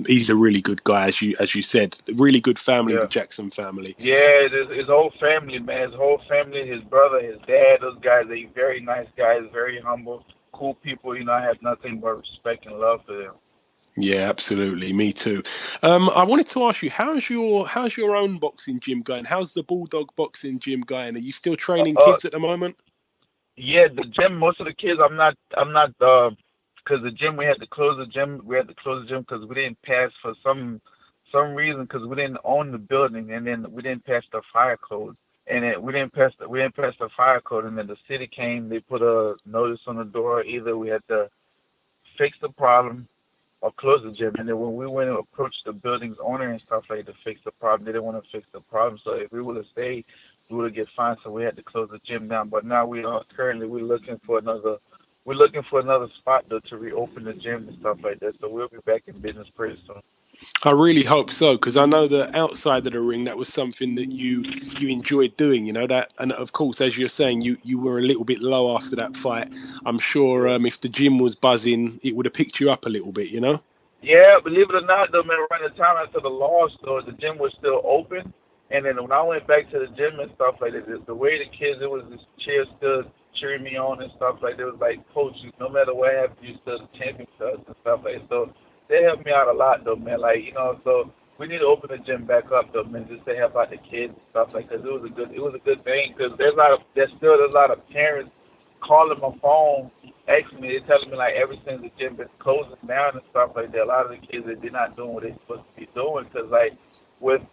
He's a really good guy, as you said. Really good family, the Jackson family. Yeah, his whole family, man. His whole family, his brother, his dad, those guys, they're very nice guys, very humble, cool people. I have nothing but respect and love for them. Yeah, absolutely. Me too. I wanted to ask you, how's your own boxing gym going? How's the Bulldog boxing gym going? Are you still training kids at the moment? Yeah, the gym. Most of the kids, I'm not. Because the gym, we had to close the gym. We had to close the gym because we didn't pass for some reason, because we didn't own the building, and then we didn't pass the fire code, and then we didn't pass the fire code, and then the city came. They put a notice on the door. Either we had to fix the problem or close the gym. And then when we went and approached the building's owner and stuff like to fix the problem, they didn't want to fix the problem. So if we would have stayed, we would have get fined. So we had to close the gym down. But now we're looking for another spot though to reopen the gym and stuff like that. So we'll be back in business pretty soon. I really hope so, because I know that outside of the ring, that was something that you enjoyed doing, that. And of course, as you're saying, you were a little bit low after that fight. I'm sure if the gym was buzzing, it would have picked you up a little bit, Yeah, believe it or not, though, man, around the time after the loss, though, the gym was still open. And then when I went back to the gym and stuff like that, the way the kids, it was this cheer still cheering me on and stuff like that. It was like, coach, no matter what happens, you still the champion to us and stuff like that. So they helped me out a lot, though, man. So we need to open the gym back up, though, man, just to help out the kids and stuff like that. It was a good thing, because there's a lot of parents calling my phone, asking me, they're telling me like ever since the gym been closing down and stuff like that, a lot of the kids, they're not doing what they're supposed to be doing, because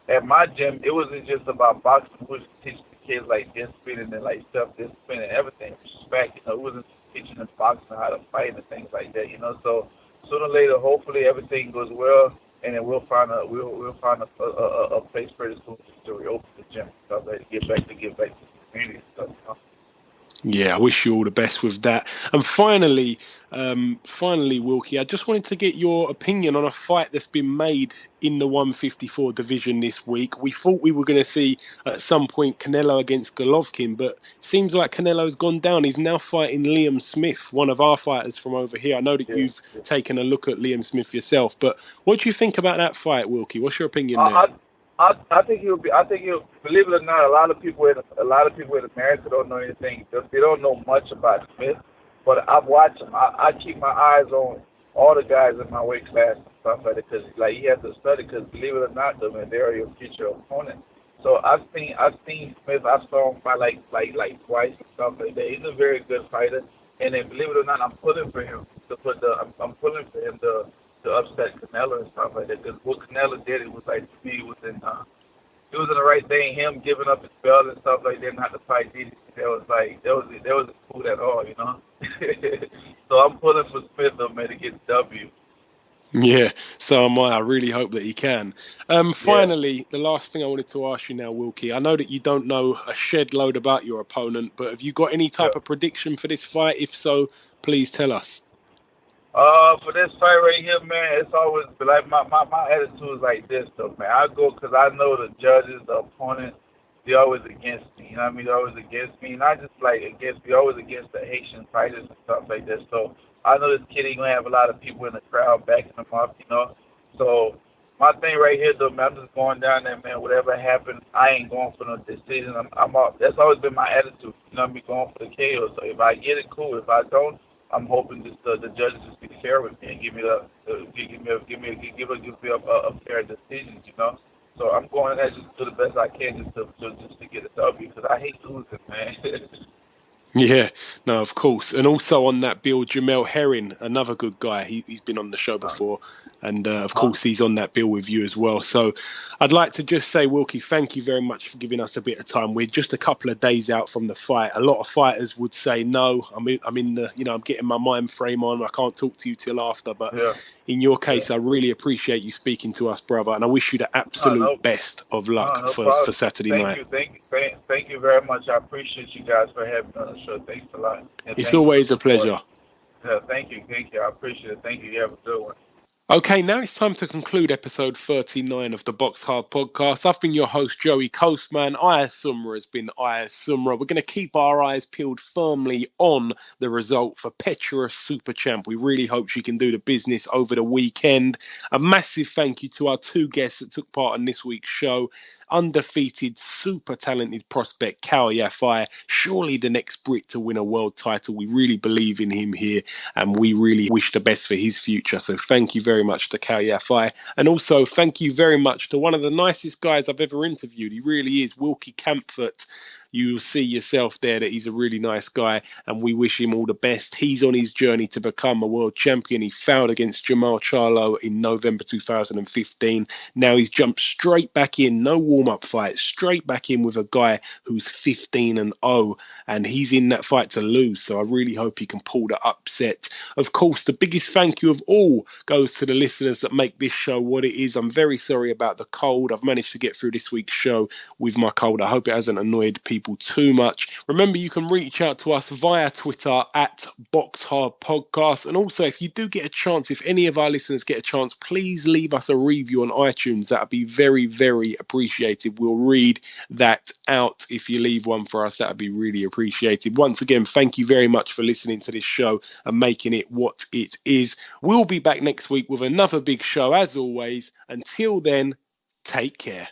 at my gym, it wasn't just about boxing. We was teaching the kids like discipline and like self-discipline and everything, respect. It wasn't teaching them boxing how to fight and things like that. So sooner or later, hopefully everything goes well, and then we'll find a place pretty soon to reopen the gym and stuff like to get back to the community and stuff. Yeah, I wish you all the best with that. And finally, Wilky, I just wanted to get your opinion on a fight that's been made in the 154 division this week. We thought we were going to see at some point Canelo against Golovkin, but seems like Canelo's gone down. He's now fighting Liam Smith, one of our fighters from over here. I know that you've taken a look at Liam Smith yourself, but what do you think about that fight, Wilky? What's your opinion there? I think he'll. Believe it or not, a lot of people in America don't know anything. They don't know much about Smith, but I've watched him. I keep my eyes on all the guys in my weight class and stuff like that, because he has to study. Because believe it or not, though, man, they're your future opponent. So I've seen Smith. I saw him fight like twice and stuff like that. He's a very good fighter, and then believe it or not, I'm pulling for him to upset Canelo and stuff like that. Because what Canelo did, it was like, to me, it was in the right thing. Him giving up his belt and stuff like that, not to fight DDP. That wasn't cool at all, So I'm pulling for Smith, though, man, to get the W. Yeah, so am I. I really hope that he can. Finally, the last thing I wanted to ask you now, Wilkie, I know that you don't know a shed load about your opponent, but have you got any type of prediction for this fight? If so, please tell us. For this fight right here, man, it's always like my attitude is like this, though, man. I go because I know the judges, the opponent, they're always against me. You know what I mean? They're always against me. Not just like against me, always against the Haitian fighters and stuff like that. So I know this kid ain't going to have a lot of people in the crowd backing him up, you know. So my thing right here, though, man, I'm just going down there, man. Whatever happens, I ain't going for no decision. I'm out. That's always been my attitude. You know what I mean? Going for the KO. So if I get it, cool. If I don't, I'm hoping just the judges just be fair with me and give me a fair decision, you know. So I'm going there just to do the best I can just to get a W because I hate losing, man. Yeah, no, of course. And also on that bill, Jermall Herring, another good guy. He's been on the show before. And, of course, he's on that bill with you as well. So I'd like to just say, Wilkie, thank you very much for giving us a bit of time. We're just a couple of days out from the fight. A lot of fighters would say, no, I'm in the, I'm getting my mind frame on. I can't talk to you till after. But in your case, I really appreciate you speaking to us, brother. And I wish you the absolute best of luck for Saturday night. Thank you very much. I appreciate you guys for having me on the show. Thanks a lot. It's always a pleasure. Yeah, thank you. I appreciate it. Thank you. You have a good one. Okay, now it's time to conclude episode 39 of the BoxHard Podcast. I've been your host, Joey Coastman. Ayaz Sumra has been Ayaz Sumra. We're going to keep our eyes peeled firmly on the result for Petra Super Champ. We really hope she can do the business over the weekend. A massive thank you to our two guests that took part in this week's show. Undefeated, super talented prospect Kal Yafai, surely the next Brit to win a world title. We really believe in him here and we really wish the best for his future. So thank you very much to Kal Yafai. And also thank you very much to one of the nicest guys I've ever interviewed. He really is, Wilky Campfort. You'll see yourself there that he's a really nice guy and we wish him all the best. He's on his journey to become a world champion. He failed against Jermall Charlo in November 2015. Now he's jumped straight back in, no warm-up fight, straight back in with a guy who's 15-0 and he's in that fight to lose. So I really hope he can pull the upset. Of course, the biggest thank you of all goes to the listeners that make this show what it is. I'm very sorry about the cold. I've managed to get through this week's show with my cold. I hope it hasn't annoyed people too much. Remember, you can reach out to us via Twitter at BoxHard Podcast. And also, if you do get a chance, if any of our listeners get a chance, please leave us a review on iTunes. That would be very, very appreciated. We'll read that out. If you leave one for us, that would be really appreciated. Once again, thank you very much for listening to this show and making it what it is. We'll be back next week with another big show as always. Until then, take care.